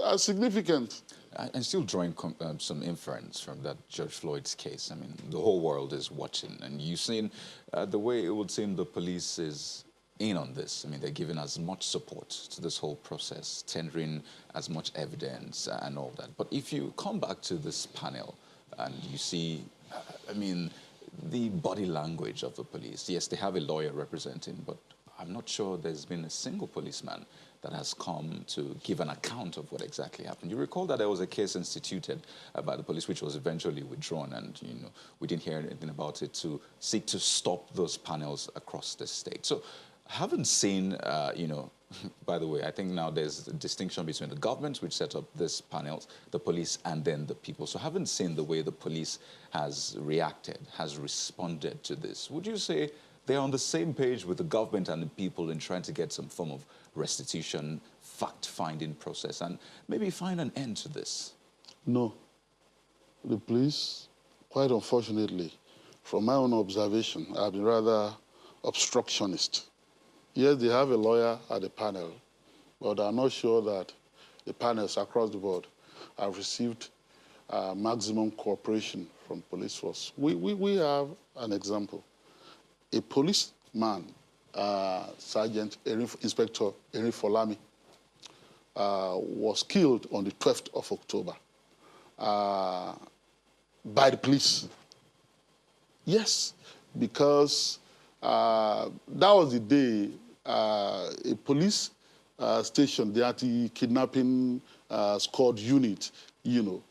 are significant. And still drawing some inference from that George Floyd's case. I mean, the whole world is watching, and you've seen the way it would seem the police is in on this. I mean, they're giving as much support to this whole process, tendering as much evidence and all that. But if you come back to this panel and you see, I mean, the body language of the police, yes, they have a lawyer representing, but I'm not sure there's been a single policeman that has come to give an account of what exactly happened. You recall that there was a case instituted by the police, which was eventually withdrawn, and we didn't hear anything about it, to seek to stop those panels across the state. So, I haven't seen, by the way, I think now there's a distinction between the government, which set up these panels, the police, and then the people. So, I haven't seen the way the police has reacted, has responded to this. Would you say they're on the same page with the government and the people in trying to get some form of restitution, fact-finding process, and maybe find an end to this? No. The police, quite unfortunately, from my own observation, have been rather obstructionist. Yes, they have a lawyer at the panel, but I'm not sure that the panels across the board have received maximum cooperation from police force. We have an example. A policeman, Sergeant Inspector Henry Folami, was killed on the 12th of October by the police. Yes, because that was the day a police station, the anti-kidnapping squad unit,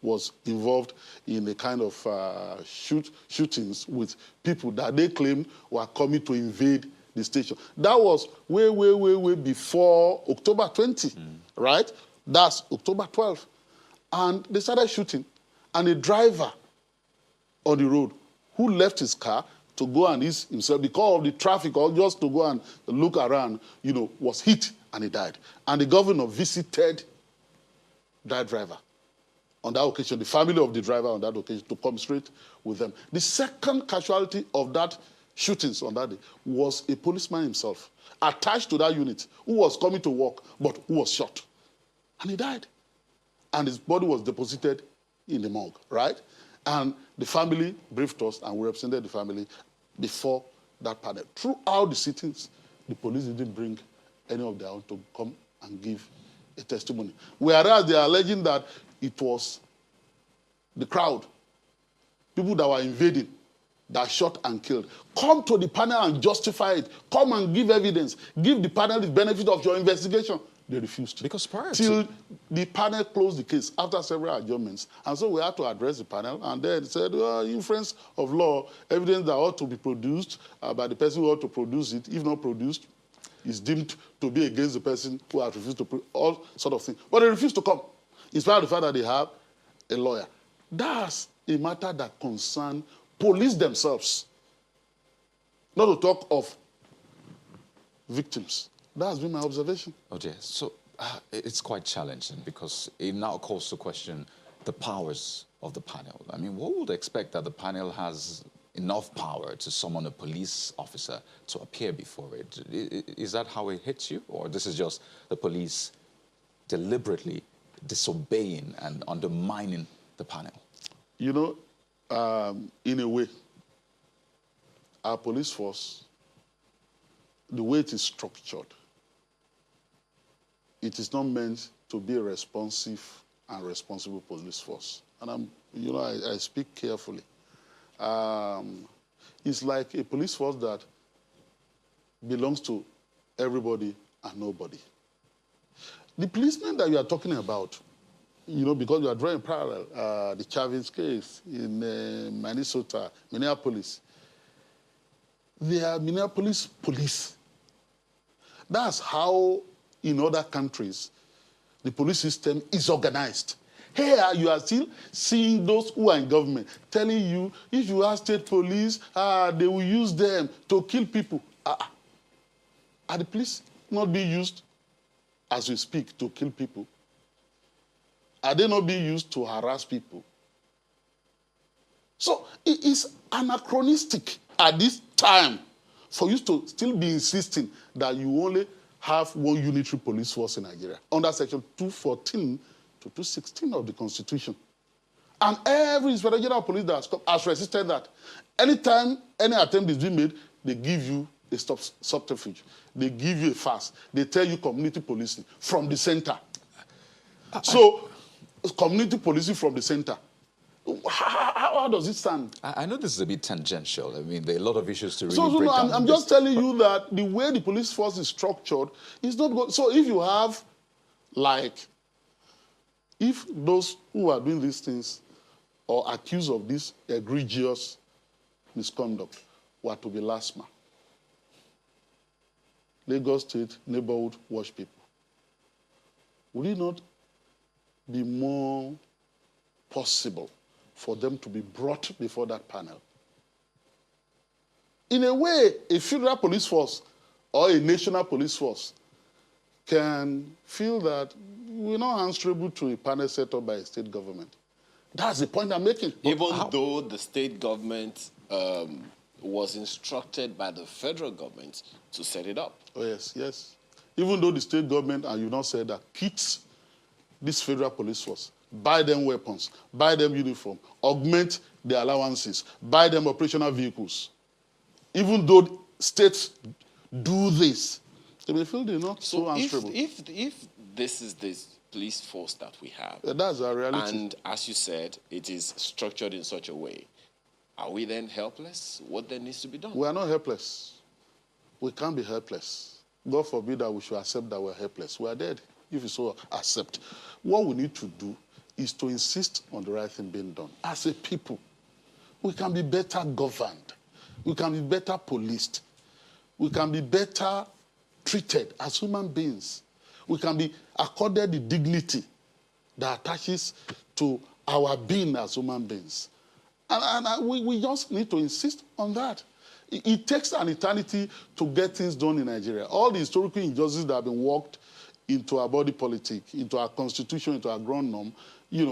was involved in a kind of shootings with people that they claimed were coming to invade the station. That was way before October 20, right? That's October 12. And they started shooting. And a driver on the road who left his car to go and ease himself because of the traffic or just to go and look around, was hit and he died. And the governor visited that driver on that occasion, the family of the driver on that occasion, to commiserate with them. The second casualty of that shootings on that day was a policeman himself, attached to that unit, who was coming to work, but who was shot. And he died. And his body was deposited in the morgue, right? And the family briefed us, and we represented the family before that panel. Throughout the sittings, the police didn't bring any of their own to come and give a testimony. Whereas they are alleging that it was the crowd, people that were invading, that shot and killed. Come to the panel and justify it. Come and give evidence. Give the panel the benefit of your investigation. They refused. Because prior till the panel closed the case after several adjournments. And so we had to address the panel, and then said, inference of law, evidence that ought to be produced by the person who ought to produce it, if not produced, is deemed to be against the person who has refused to produce, all sort of things. But they refused to come, in spite of the fact that they have a lawyer. That's a matter that concerns police themselves, not to talk of victims. That's been my observation. Oh dear. So it's quite challenging because it now calls to question the powers of the panel. I mean, one would expect that the panel has enough power to summon a police officer to appear before it. Is that how it hits you? Or this is just the police deliberately disobeying and undermining the panel? In a way, our police force, the way it is structured, it is not meant to be a responsive and responsible police force. And I speak carefully. It's like a police force that belongs to everybody and nobody. The policemen that you are talking about, because you are drawing parallel, the Chavez case in Minneapolis, they are Minneapolis police. That's how, in other countries, the police system is organized. Here, you are still seeing those who are in government telling you, if you have state police, they will use them to kill people. Are the police not being used, as we speak, to kill people? Are they not being used to harass people? So it is anachronistic at this time for you to still be insisting that you only have one unitary police force in Nigeria under Section 214 to 216 of the Constitution. And every Inspector General of Police that has resisted that. Anytime any attempt is being made, they give you a subterfuge. They give you a fast. They tell you community policing from the center. So, community policing from the center. How does it stand? I know this is a bit tangential. I mean, there are a lot of issues to really So break no, down. I'm just telling you that the way the police force is structured is not good. So if you have, like, if those who are doing these things or accused of this egregious misconduct were to be LASMA, Lagos State Neighborhood Watch people, would it not be more possible for them to be brought before that panel? In a way, a federal police force or a national police force can feel that we're not answerable to a panel set up by a state government. That's the point I'm making. Even though the state government was instructed by the federal government to set it up. Oh, yes, yes. Even though the state government, and you not said that, kits this federal police force, buy them weapons, buy them uniform, augment their allowances, buy them operational vehicles. Even though states do this, they may feel they're not so answerable. If this is the police force that we have, That's our reality. and as you said, it is structured in such a way, are we then helpless? What then needs to be done? We are not helpless. We can't be helpless. God forbid that we should accept that we're helpless. We are dead if we so accept. What we need to do is to insist on the right thing being done. As a people, we can be better governed. We can be better policed. We can be better treated as human beings. We can be accorded the dignity that attaches to our being as human beings. And we just need to insist on that. It takes an eternity to get things done in Nigeria. All the historical injustices that have been worked into our body politic, into our constitution, into our ground norm,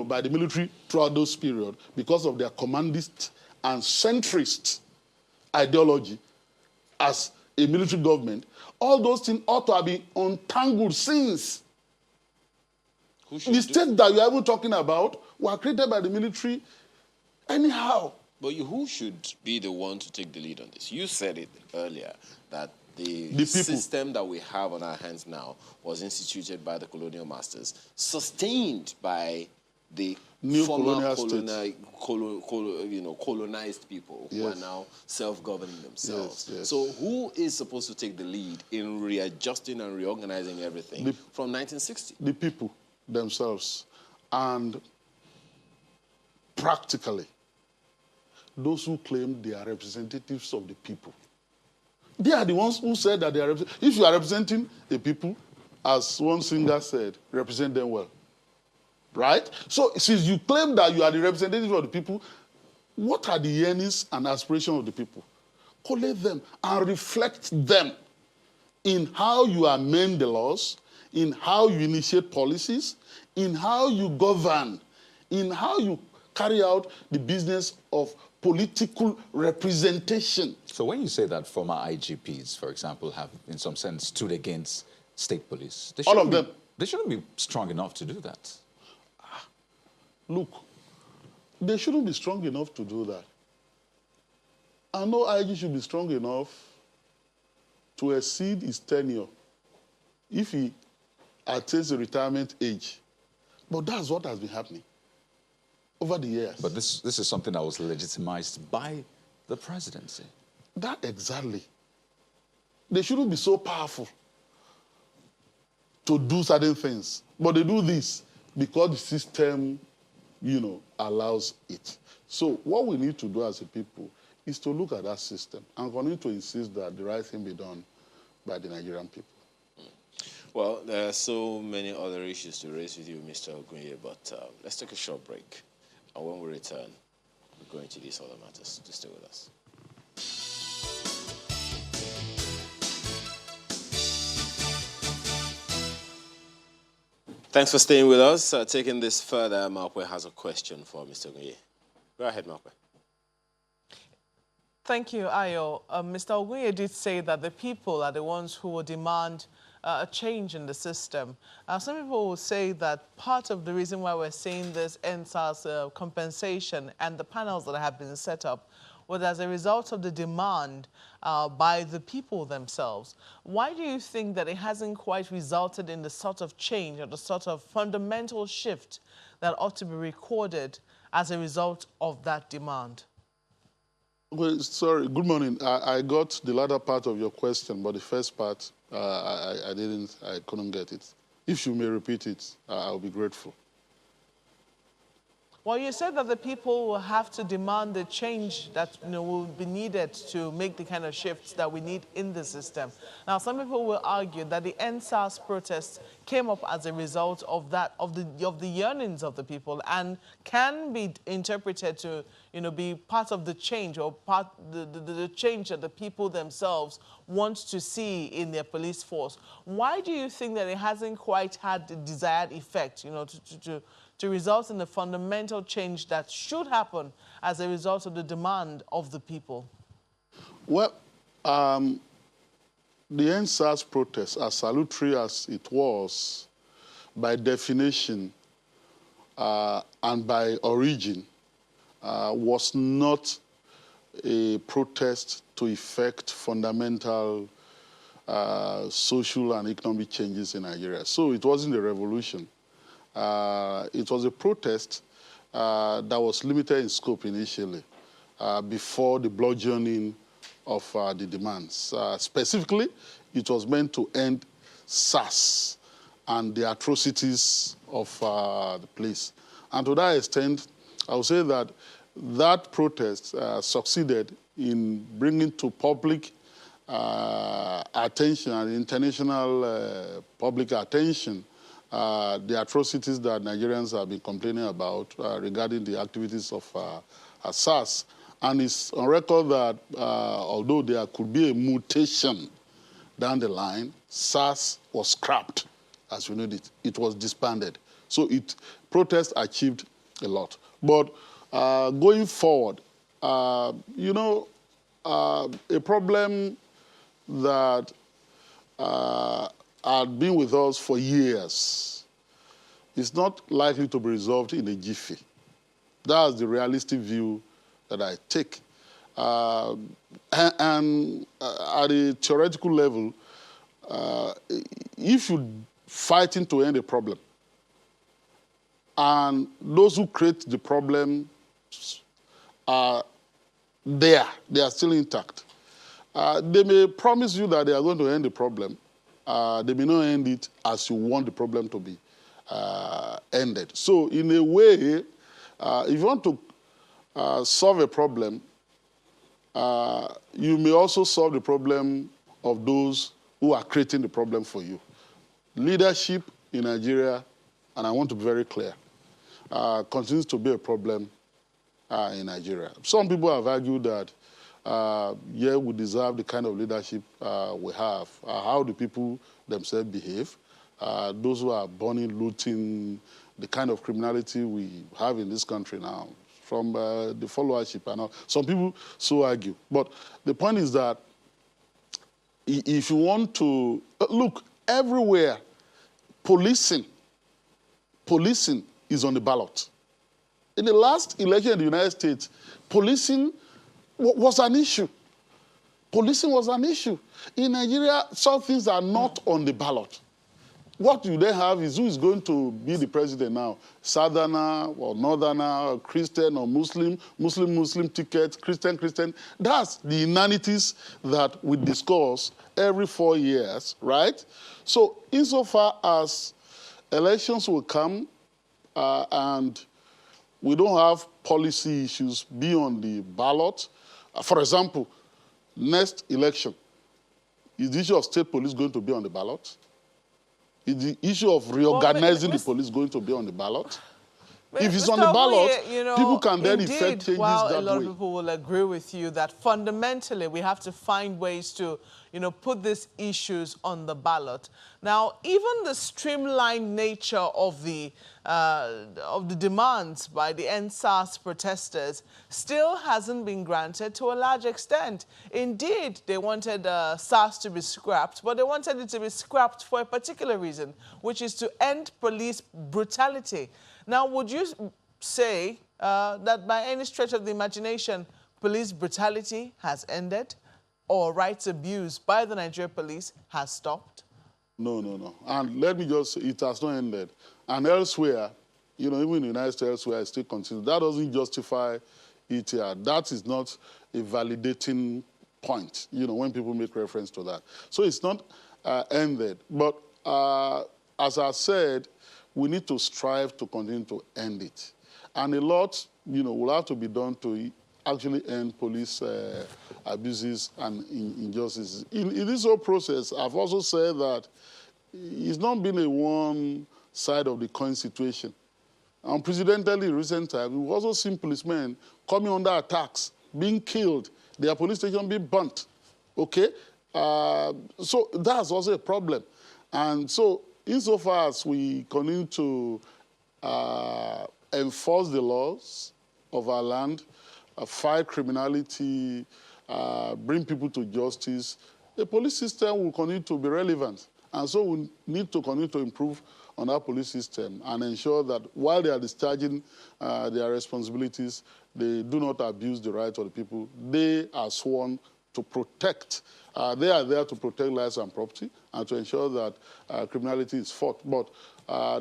by the military throughout those periods, because of their commandist and centrist ideology as a military government, all those things ought to have been untangled since. The states that you are even talking about were created by the military anyhow. But who should be the one to take the lead on this? You said it earlier, that the people. system that we have on our hands now was instituted by the colonial masters, sustained by the New former colonial colonized people who are Yes. now self-governing themselves. Yes, yes. So who is supposed to take the lead in readjusting and reorganizing everything from 1960? The people themselves. And practically, those who claim they are representatives of the people. They are the ones who said that they are if you are representing the people, as one singer said, represent them well. Right? So since you claim that you are the representative of the people, what are the yearnings and aspirations of the people? Collate them and reflect them in how you amend the laws, in how you initiate policies, in how you govern, in how you carry out the business of political representation. So when you say that former IGPs, for example, have in some sense stood against state police, All of them. They shouldn't be strong enough to do that. Look, they shouldn't be strong enough to do that. And no IG should be strong enough to exceed his tenure if he attains the retirement age. But that's what has been happening over the years. But this is something that was legitimized by the presidency. That exactly. They shouldn't be so powerful to do certain things. But they do this because the system, allows it. So what we need to do as a people is to look at that system and continue to insist that the right thing be done by the Nigerian people. Well, there are so many other issues to raise with you, Mr. Ogunye, but let's take a short break. And when we return, we'll go into these other matters. Just stay with us. Thanks for staying with us. Taking this further, Mapwe has a question for Mr. Ogunye. Go ahead, Mapwe. Thank you, Ayo. Mr. Ogunye did say that the people are the ones who will demand a change in the system. Some people will say that part of the reason why we're seeing this NSAS compensation and the panels that have been set up was as a result of the demand by the people themselves. Why do you think that it hasn't quite resulted in the sort of change or the sort of fundamental shift that ought to be recorded as a result of that demand? Well, sorry, good morning. I got the latter part of your question, but the first part, I couldn't get it. If you may repeat it, I'll be grateful. Well, you said that the people will have to demand the change that will be needed to make the kind of shifts that we need in the system. Now, some people will argue that the NSAS protests came up as a result of that, of the yearnings of the people, and can be interpreted to be part of the change, or the change that the people themselves want to see in their police force. Why do you think that it hasn't quite had the desired effect, to result in the fundamental change that should happen as a result of the demand of the people? Well, the NSAS protest, as salutary as it was, by definition and by origin, was not a protest to effect fundamental social and economic changes in Nigeria. So it wasn't a revolution. It was a protest that was limited in scope initially, before the bludgeoning of the demands. Specifically, it was meant to end SARS and the atrocities of the police. And to that extent, I would say that that protest succeeded in bringing to public attention and international public attention the atrocities that Nigerians have been complaining about regarding the activities of SARS. And it's on record that although there could be a mutation down the line, SARS was scrapped, as we know it. It was disbanded. So protest achieved a lot. But going forward, a problem that had been with us for years is not likely to be resolved in a jiffy. That's the realistic view that I take. And at a theoretical level, if you're fighting to end a problem, and those who create the problem are there, they are still intact. They may promise you that they are going to end the problem. They may not end it as you want the problem to be ended. So in a way, if you want to solve a problem, you may also solve the problem of those who are creating the problem for you. Leadership in Nigeria, and I want to be very clear, continues to be a problem in Nigeria. Some people have argued that yeah, we deserve the kind of leadership we have. How do people themselves behave? Those who are burning, looting, the kind of criminality we have in this country now, from the followership and all. Some people so argue. But the point is that if you want to, look, everywhere, policing is on the ballot. In the last election in the United States, policing was an issue. Policing was an issue. In Nigeria, some things are not on the ballot. What you then have is who is going to be the president now? Southerner or Northerner, or Christian or Muslim, Muslim ticket, Christian. That's the inanities that we discuss every 4 years, right? So insofar as elections will come and we don't have policy issues beyond the ballot, for example, next election, is the issue of state police going to be on the ballot? Is the issue of reorganizing the police going to be on the ballot? If it's on Mr. the ballot, Oguye, you know, people can then indeed, effect changes while that a lot way. of people will agree with you that fundamentally we have to find ways to, you know, put these issues on the ballot. Now, even the streamlined nature of the demands by the NSAS protesters still hasn't been granted to a large extent. Indeed, they wanted SARS to be scrapped, but they wanted it to be scrapped for a particular reason, which is to end police brutality. Now, would you say that by any stretch of the imagination, police brutality has ended or rights abuse by the Nigerian police has stopped? No, no, no. And let me just say, it has not ended. And elsewhere, you know, even in the United States, elsewhere, it still continues. That doesn't justify it here. That is not a validating point, you know, when people make reference to that. So it's not ended. But as I said, we need to strive to continue to end it. And a lot, you know, will have to be done to actually end police abuses and injustices. In this whole process, I've also said that it's not been a one side of the coin situation. Unprecedentedly in recent times, we've also seen policemen coming under attacks, being killed, their police station being burnt, okay? So that's also a problem. And so insofar as we continue to enforce the laws of our land, fight criminality, bring people to justice, the police system will continue to be relevant. And so we need to continue to improve on our police system and ensure that while they are discharging their responsibilities, they do not abuse the rights of the people. They are sworn to protect. They are there to protect lives and property and to ensure that criminality is fought. But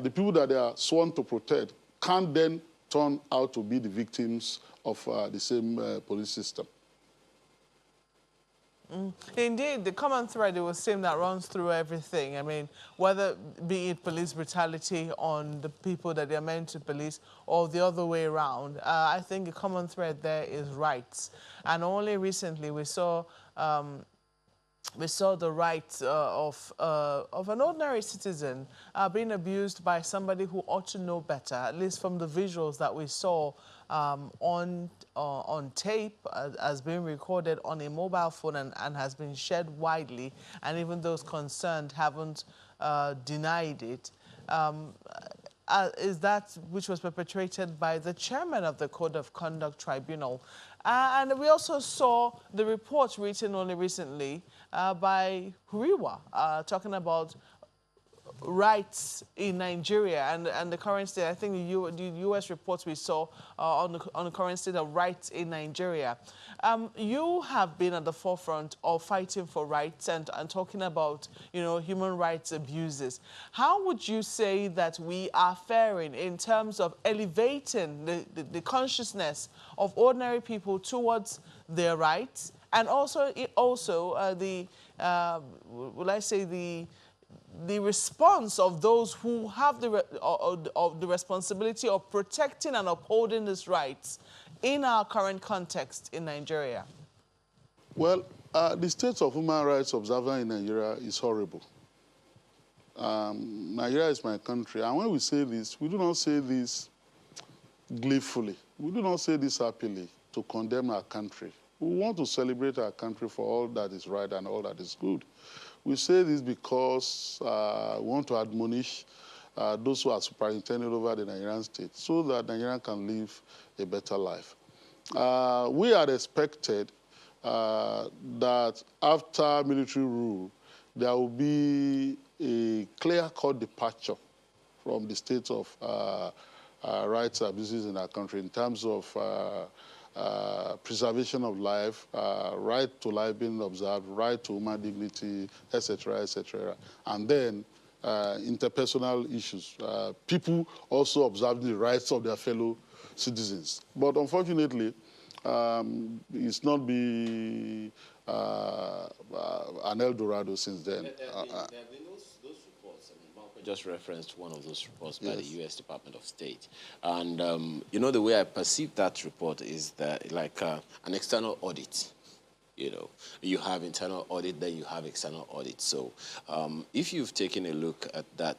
the people that they are sworn to protect can't then turn out to be the victims of the same police system. Indeed, the common thread, it would seem, that runs through everything. I mean, whether be it police brutality on the people that they're meant to police or the other way around, I think the common thread there is rights. And only recently we saw the rights of an ordinary citizen being abused by somebody who ought to know better, at least from the visuals that we saw on tape, as being recorded on a mobile phone and has been shared widely, and even those concerned haven't denied it. Is that which was perpetrated by the chairman of the Code of Conduct Tribunal. And we also saw the report written only recently by Huriwa talking about rights in Nigeria and the current state. I think the U.S. reports we saw on the current state of rights in Nigeria. You have been at the forefront of fighting for rights and talking about, you know, human rights abuses. How would you say that we are faring in terms of elevating the consciousness of ordinary people towards their rights, and also will I say the response of those who have the responsibility of protecting and upholding these rights in our current context in Nigeria? Well, the state of human rights observance in Nigeria is horrible. Nigeria is my country, and when we say this, we do not say this gleefully. We do not say this happily to condemn our country. We want to celebrate our country for all that is right and all that is good. We say this because we want to admonish those who are superintendent over the Nigerian state so that Nigeria can live a better life. We had expected that after military rule, there will be a clear-cut departure from the state of rights abuses in our country in terms of preservation of life, right to life being observed, right to human dignity, etc., etc. And then interpersonal issues. People also observing the rights of their fellow citizens. But unfortunately, it's not been an El Dorado since then. There have been those reports. I mean, Marco just referenced one of those reports by the U.S. Department of State. And, you know, the way I perceive that report is that like an external audit. You know, you have internal audit, then you have external audit. So if you've taken a look at that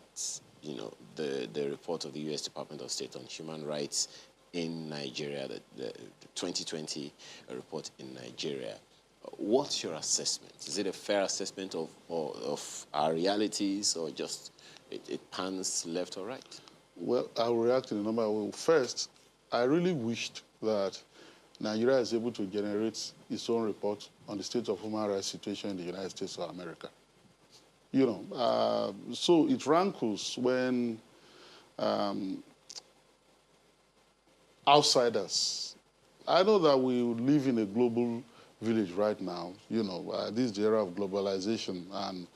the report of the U.S. Department of State on Human Rights in Nigeria, the 2020 report in Nigeria. What's your assessment? Is it a fair assessment of our realities, or just it pans left or right? Well, I will react in a number of ways. First, I really wished that Nigeria is able to generate its own report on the state of human rights situation in the United States of America. So it rankles when outsiders. I know that we live in a global village right now. This is the era of globalization, and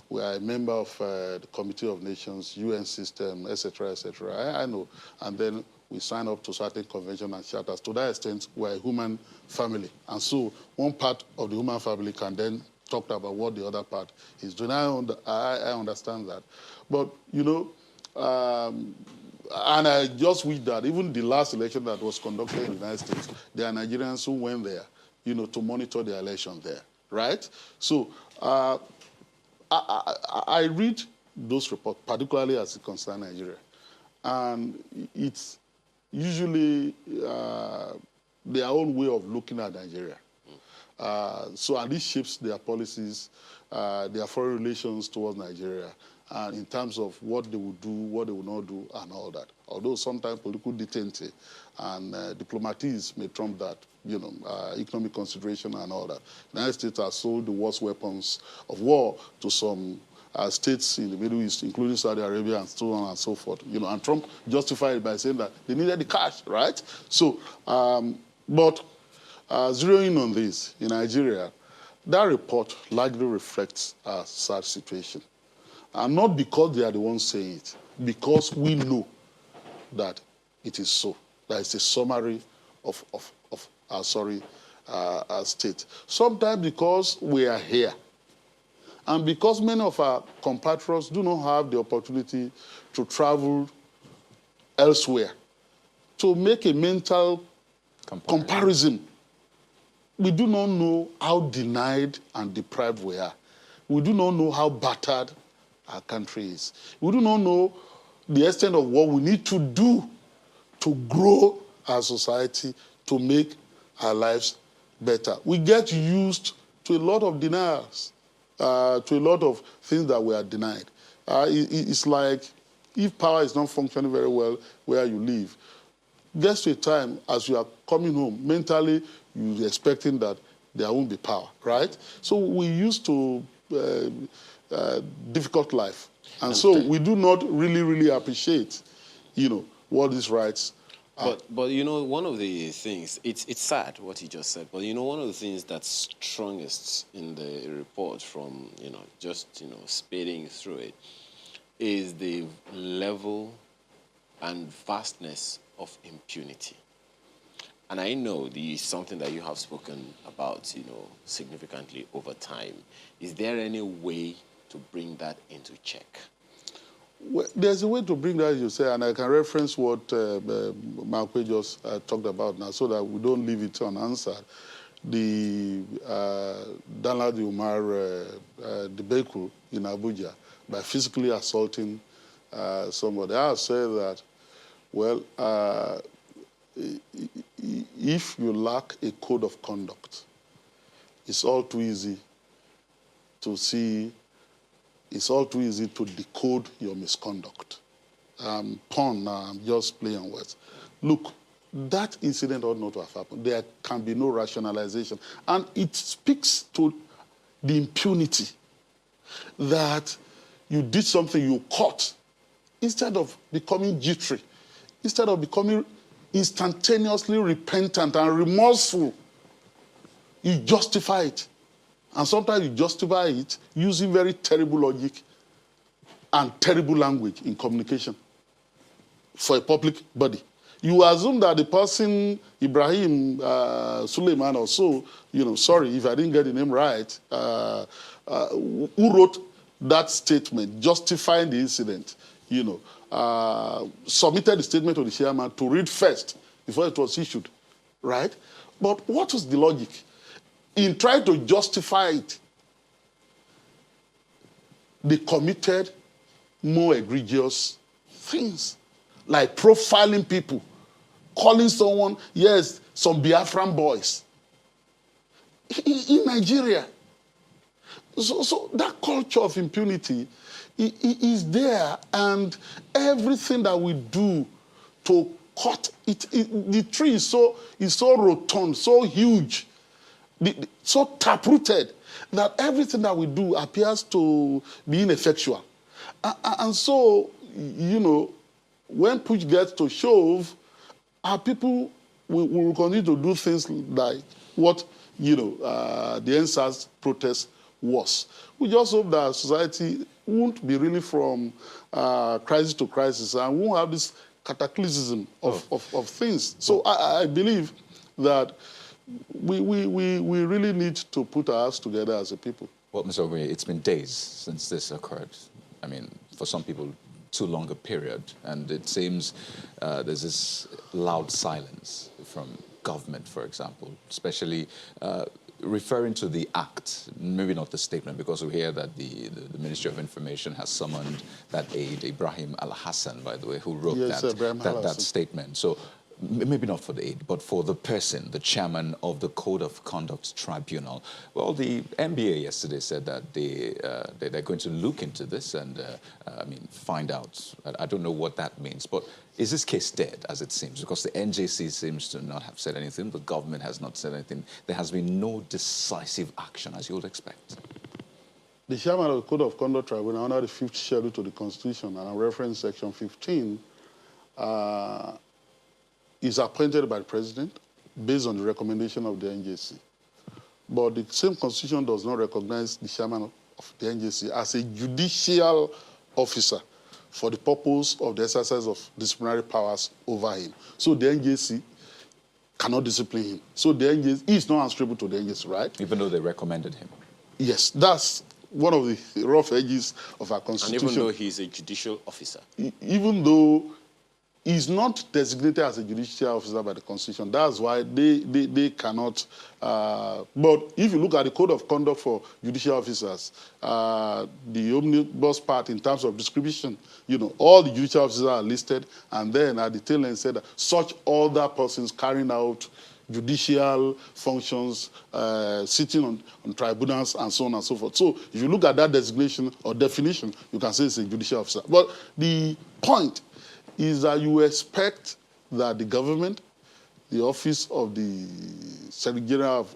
we are a member of the Committee of Nations, UN system, etc., etc. I know. And then we sign up to certain conventions and charters. To that extent, we're a human family. And so one part of the human family can then talk about what the other part is doing. I understand that. But, and I just wish that even the last election that was conducted in the United States, there are Nigerians who went there, to monitor the election there, right? So I read those reports, particularly as it concerns Nigeria, and it's usually their own way of looking at Nigeria. And this shapes their policies, their foreign relations towards Nigeria, and in terms of what they will do, what they will not do, and all that. Although sometimes political detente and diplomatics may trump that, economic consideration and all that. The United States has sold the worst weapons of war to some states in the Middle East, including Saudi Arabia and so on and so forth. And Trump justified it by saying that they needed the cash, right? So, but zeroing in on this, in Nigeria, that report largely reflects a sad situation. And not because they are the ones saying it, because we know that it is so. That it's a summary of our state. Sometimes because we are here, and because many of our compatriots do not have the opportunity to travel elsewhere, to make a mental comparison, we do not know how denied and deprived we are. We do not know how battered our country is. We do not know the extent of what we need to do to grow our society, to make our lives better. We get used to a lot of denials, to a lot of things that we are denied. It's like if power is not functioning very well where you live, gets to a time as you are coming home, mentally you're expecting that there won't be power, right? So we're used to difficult life. And so we do not really appreciate, what these rights are. But one of the things, it's sad what he just said, but one of the things that's strongest in the report from, just, spading through it, is the level and vastness of impunity. And I know this is something that you have spoken about, significantly over time. Is there any way to bring that into check? Well, there's a way to bring that, you say, and I can reference what Malkwe just talked about now so that we don't leave it unanswered. The Danladi Umar debacle in Abuja by physically assaulting somebody. I have said that, well, if you lack a code of conduct, it's all too easy to see. It's all too easy to decode your misconduct. Pun, I'm just playing words. Look, that incident ought not to have happened. There can be no rationalization. And it speaks to the impunity that you did something, you caught, instead of becoming jittery, instead of becoming instantaneously repentant and remorseful, you justify it. And sometimes you justify it using very terrible logic and terrible language in communication for a public body. You assume that the person, Ibrahim Suleiman or so, sorry if I didn't get the name right, who wrote that statement justifying the incident, submitted the statement to the chairman to read first before it was issued, right? But what was the logic? In trying to justify it, they committed more egregious things, like profiling people, calling someone, yes, some Biafran boys in Nigeria. So that culture of impunity is there, and everything that we do to cut it, the tree is so rotund, so huge, so taprooted, that everything that we do appears to be ineffectual. And so, you know, when push gets to shove, our people will continue to do things like what, you know, the NSAS protest was. We just hope that society won't be really from crisis to crisis and won't have this cataclysm of things. So I believe that we really need to put our hearts together as a people. Well, Mr. Ogoye, it's been days since this occurred. I mean, for some people, too long a period. And it seems there's this loud silence from government, for example, especially referring to the act, maybe not the statement, because we hear that the Ministry of Information has summoned that aide, Ibrahim Al-Hassan, by the way, who wrote that statement. So maybe not for the aide, but for the person, the chairman of the Code of Conduct Tribunal. Well, the NBA yesterday said that they're going to look into this and, I mean, find out. I don't know what that means, but is this case dead, as it seems? Because the NJC seems to not have said anything. The government has not said anything. There has been no decisive action, as you would expect. The chairman of the Code of Conduct Tribunal, under the 5th schedule to the Constitution, and I reference Section 15, is appointed by the president based on the recommendation of the NJC. But the same constitution does not recognize the chairman of the NJC as a judicial officer for the purpose of the exercise of disciplinary powers over him. So the NJC cannot discipline him. So the NJC is not answerable to the NJC, right? Even though they recommended him. Yes, that's one of the rough edges of our constitution. And even though he's a judicial officer. Even though he's not designated as a judicial officer by the Constitution. That's why they cannot. But if you look at the Code of Conduct for judicial officers, the omnibus part in terms of distribution, you know, all the judicial officers are listed, and then at the tail end said that such other persons carrying out judicial functions, sitting on tribunals, and so on and so forth. So if you look at that designation or definition, you can say it's a judicial officer. But the point is that you expect that the government, the office of the Secretary General of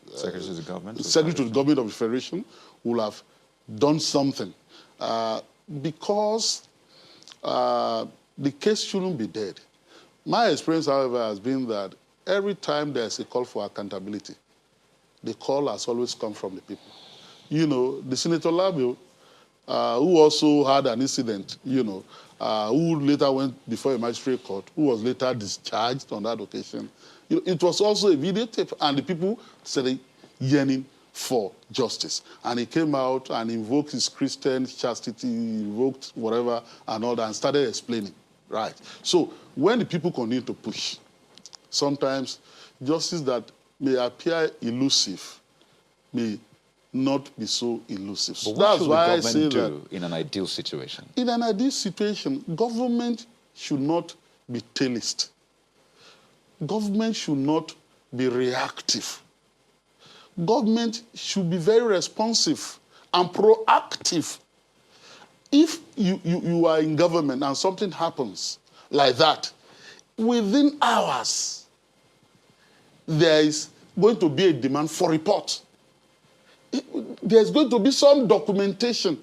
Secretary to the Government, Secretary to the Government of the Federation, will have done something, because the case shouldn't be dead. My experience, however, has been that every time there's a call for accountability, the call has always come from the people. You know, the Senator Labio, who also had an incident, you know, who later went before a magistrate court, who was later discharged on that occasion. You know, it was also a videotape, and the people started yearning for justice. And he came out and invoked his Christian chastity, invoked whatever and all that, and started explaining, right? So when the people continue to push, sometimes justice that may appear elusive may not be so elusive. But what should the government do in an ideal situation? In an ideal situation, government should not be tailist. Government should not be reactive. Government should be very responsive and proactive. If you are in government and something happens like that, within hours, there is going to be a demand for report. There's going to be some documentation.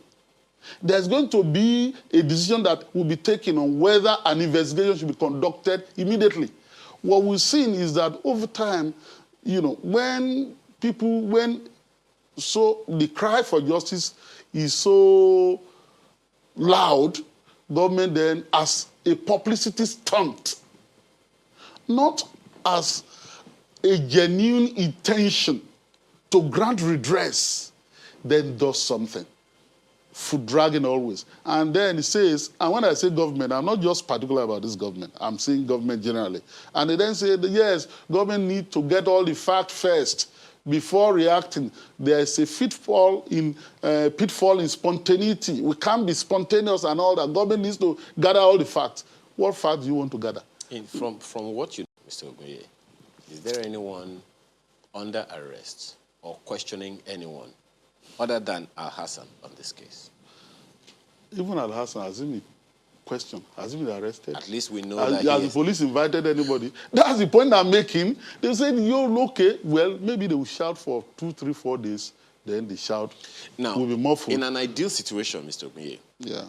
There's going to be a decision that will be taken on whether an investigation should be conducted immediately. What we've seen is that over time, you know, when the cry for justice is so loud, government then as a publicity stunt, not as a genuine intention to grant redress, then does something. Foot dragging always. And then it says, and when I say government, I'm not just particular about this government. I'm saying government generally. And they then say, yes, government need to get all the facts first before reacting. There is a pitfall in spontaneity. We can't be spontaneous and all that. Government needs to gather all the facts. What facts do you want to gather? From what you know, Mr. Ogunye, is there anyone under arrest or questioning anyone other than Al-Hassan on this case? Even Al-Hassan, has he been questioned? Has he been arrested? At least we know Has that the police invited anybody? That's the point I'm making. They said, you're okay. Well, maybe they will shout for 2, 3, 4 days. Then the shout will be muffled. In an ideal situation, Mr. Ogunye, yeah,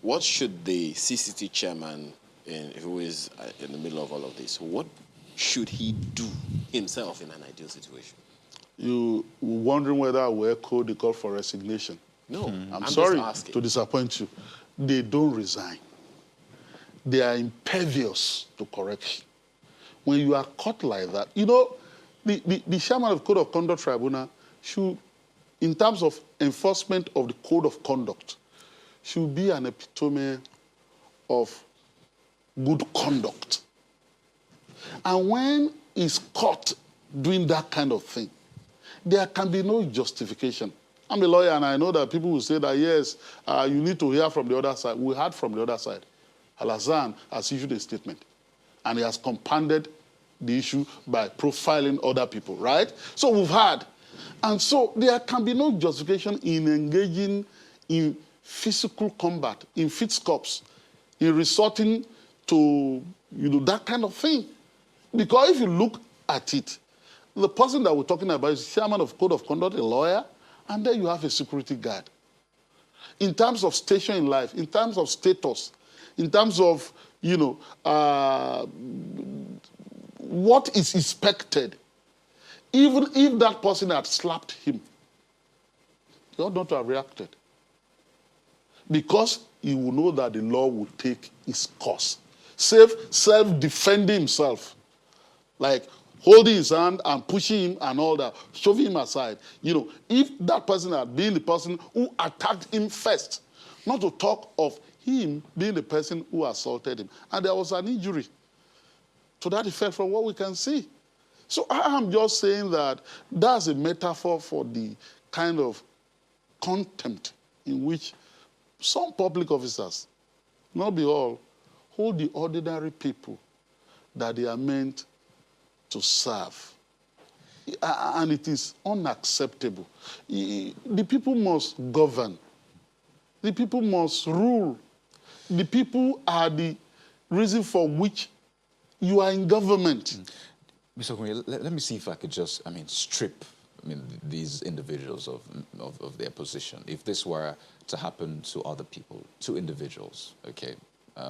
what should the CCT chairman, who is in the middle of all of this, what should he do himself in an ideal situation? You were wondering whether I will echo the call for resignation. No, I'm sorry to disappoint you. They don't resign. They are impervious to correction. When you are caught like that, you know, the chairman of Code of Conduct Tribunal should, in terms of enforcement of the Code of Conduct, should be an epitome of good conduct. And when he's caught doing that kind of thing, there can be no justification. I'm a lawyer, and I know that people will say that, yes, you need to hear from the other side. We heard from the other side. Al-Hassan has issued a statement, and he has compounded the issue by profiling other people, right? So we've heard. And so there can be no justification in engaging in physical combat, in fisticuffs, in resorting to, that kind of thing. Because if you look at it, the person that we're talking about is chairman of Code of Conduct, a lawyer, and then you have a security guard. In terms of station in life, in terms of status, in terms of, what is expected, even if that person had slapped him, he ought not to have reacted. Because he will know that the law will take its course. Self-defending himself. Like holding his hand and pushing him and all that, shoving him aside. If that person had been the person who attacked him first, not to talk of him being the person who assaulted him. And there was an injury to that effect from what we can see. So I am just saying that that's a metaphor for the kind of contempt in which some public officers, not be all, hold the ordinary people that they are meant to serve. And it is unacceptable. The people must govern. The people must rule. The people are the reason for which you are in government. Mr. Ogunye, let me see if I could just, strip these individuals of their position. If this were to happen to other people, two individuals, okay,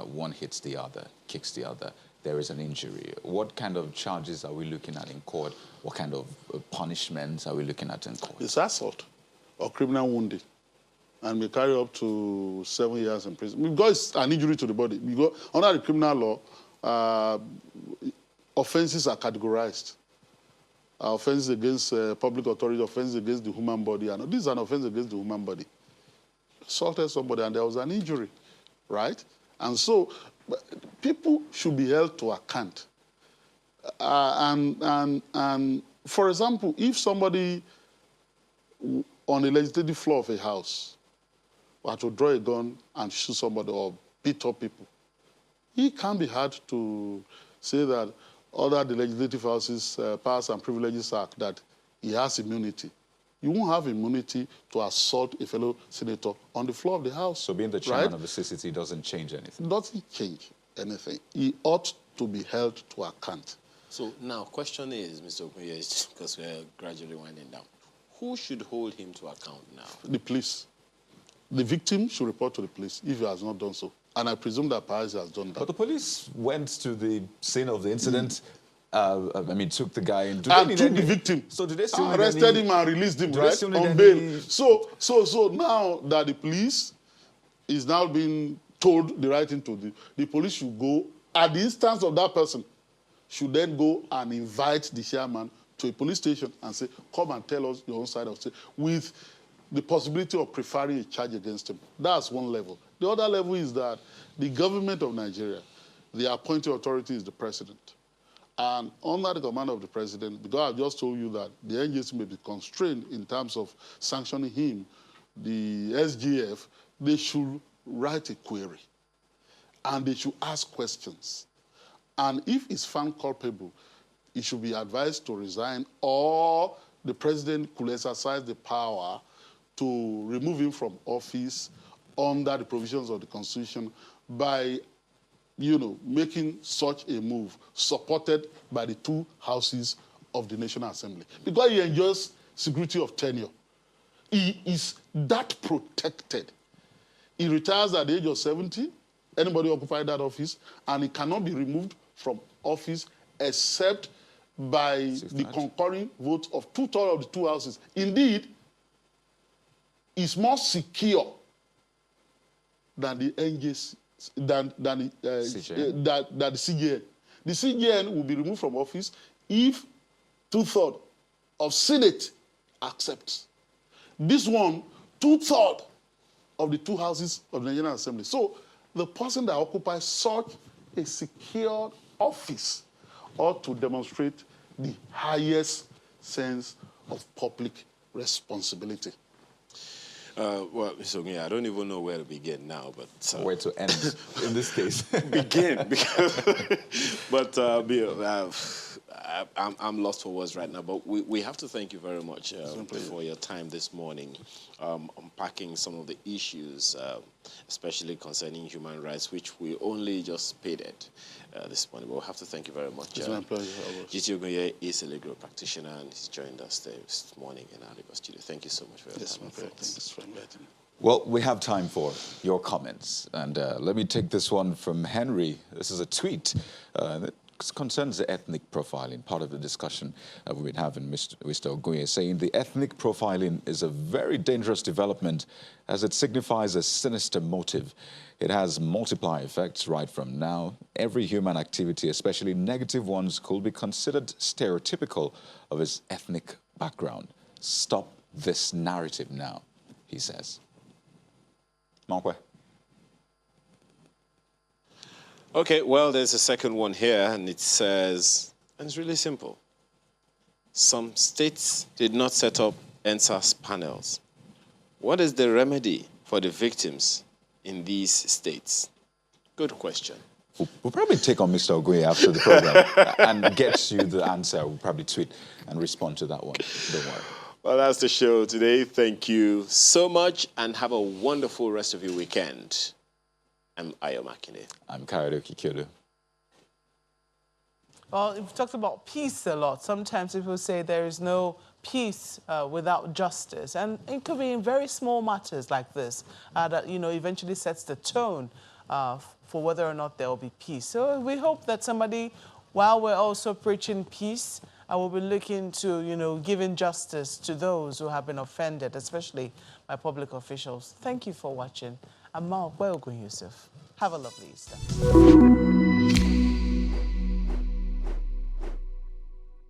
one hits the other, kicks the other, there is an injury. What kind of charges are we looking at in court? What kind of punishments are we looking at in court? It's assault or criminal wounding, and we carry up to 7 years in prison. Because it's an injury to the body. Because under the criminal law, offenses are categorized. Offenses against public authority, offenses against the human body. And this is an offense against the human body. Assaulted somebody and there was an injury, right? And so people should be held to account. And for example, if somebody on the legislative floor of a house were to draw a gun and shoot somebody or beat up people, he can be hard to say that under the Legislative House's Powers and Privileges Act that he has immunity. You won't have immunity to assault a fellow senator on the floor of the House. So being the chairman of the CCT doesn't change anything? It doesn't change anything. He ought to be held to account. So now, question is, Mr. Ogunye, because we're gradually winding down, who should hold him to account now? The police. The victim should report to the police if he has not done so. And I presume that Paris has done that. But the police went to the scene of the incident, took the guy and took the victim. So did they still arrested him and released him, right? On bail. So now that the police is now being told the right thing to do, the police should go, at the instance of that person, should then go and invite the chairman to a police station and say, come and tell us your own side of it, with the possibility of preferring a charge against him. That's one level. The other level is that the government of Nigeria, the appointing authority is the president. And under the command of the president, because I've just told you that the NJC may be constrained in terms of sanctioning him, the SGF, they should write a query and they should ask questions. And if he's found culpable, he should be advised to resign, or the president could exercise the power to remove him from office under the provisions of the Constitution by, making such a move supported by the two houses of the National Assembly. Because he enjoys security of tenure. He is that protected. He retires at the age of 70, anybody occupy that office, and he cannot be removed from office except by the concurring votes of 2/3 of the two houses. Indeed, is more secure than the NJC, than the CJN. The CJN will be removed from office if 2/3 of Senate accepts. This one, 2/3 of the two houses of the Nigerian Assembly. So the person that occupies such a secured office ought to demonstrate the highest sense of public responsibility. Well, Mr. Ogunye, I don't even know where to begin now, but where to end in this case. Begin, because, but I'm lost for words right now. But we have to thank you very much for your time this morning, unpacking some of the issues, especially concerning human rights, which we only just stated this morning. But we have to thank you very much. It's my pleasure. GT Ogunye is a legal practitioner and he's joined us this morning in our Lagos studio. Thank you so much for your time. Thanks for inviting me. Well, we have time for your comments. And let me take this one from Henry. This is a tweet that concerns the ethnic profiling, part of the discussion we've been having, Mr. Ogunye, saying the ethnic profiling is a very dangerous development as it signifies a sinister motive. It has multiplier effects right from now. Every human activity, especially negative ones, could be considered stereotypical of its ethnic background. Stop this narrative now, he says. Mankwe. Okay, well, there's a second one here, and it says, and it's really simple. Some states did not set up NSAS panels. What is the remedy for the victims in these states? Good question. We'll probably take on Mr. Ogunye after the program and get you the answer. We'll probably tweet and respond to that one. Don't worry. Well, that's the show today. Thank you so much, and have a wonderful rest of your weekend. I'm Ayo Makinde. I'm Kayode Kikyodo. Well, we've talked about peace a lot. Sometimes people say there is no peace without justice. And it could be in very small matters like this that, eventually sets the tone for whether or not there will be peace. So we hope that somebody, while we're also preaching peace, will be looking to, giving justice to those who have been offended, especially by public officials. Thank you for watching. I'm Maokwe Ogun Yusuf. Have a lovely Easter.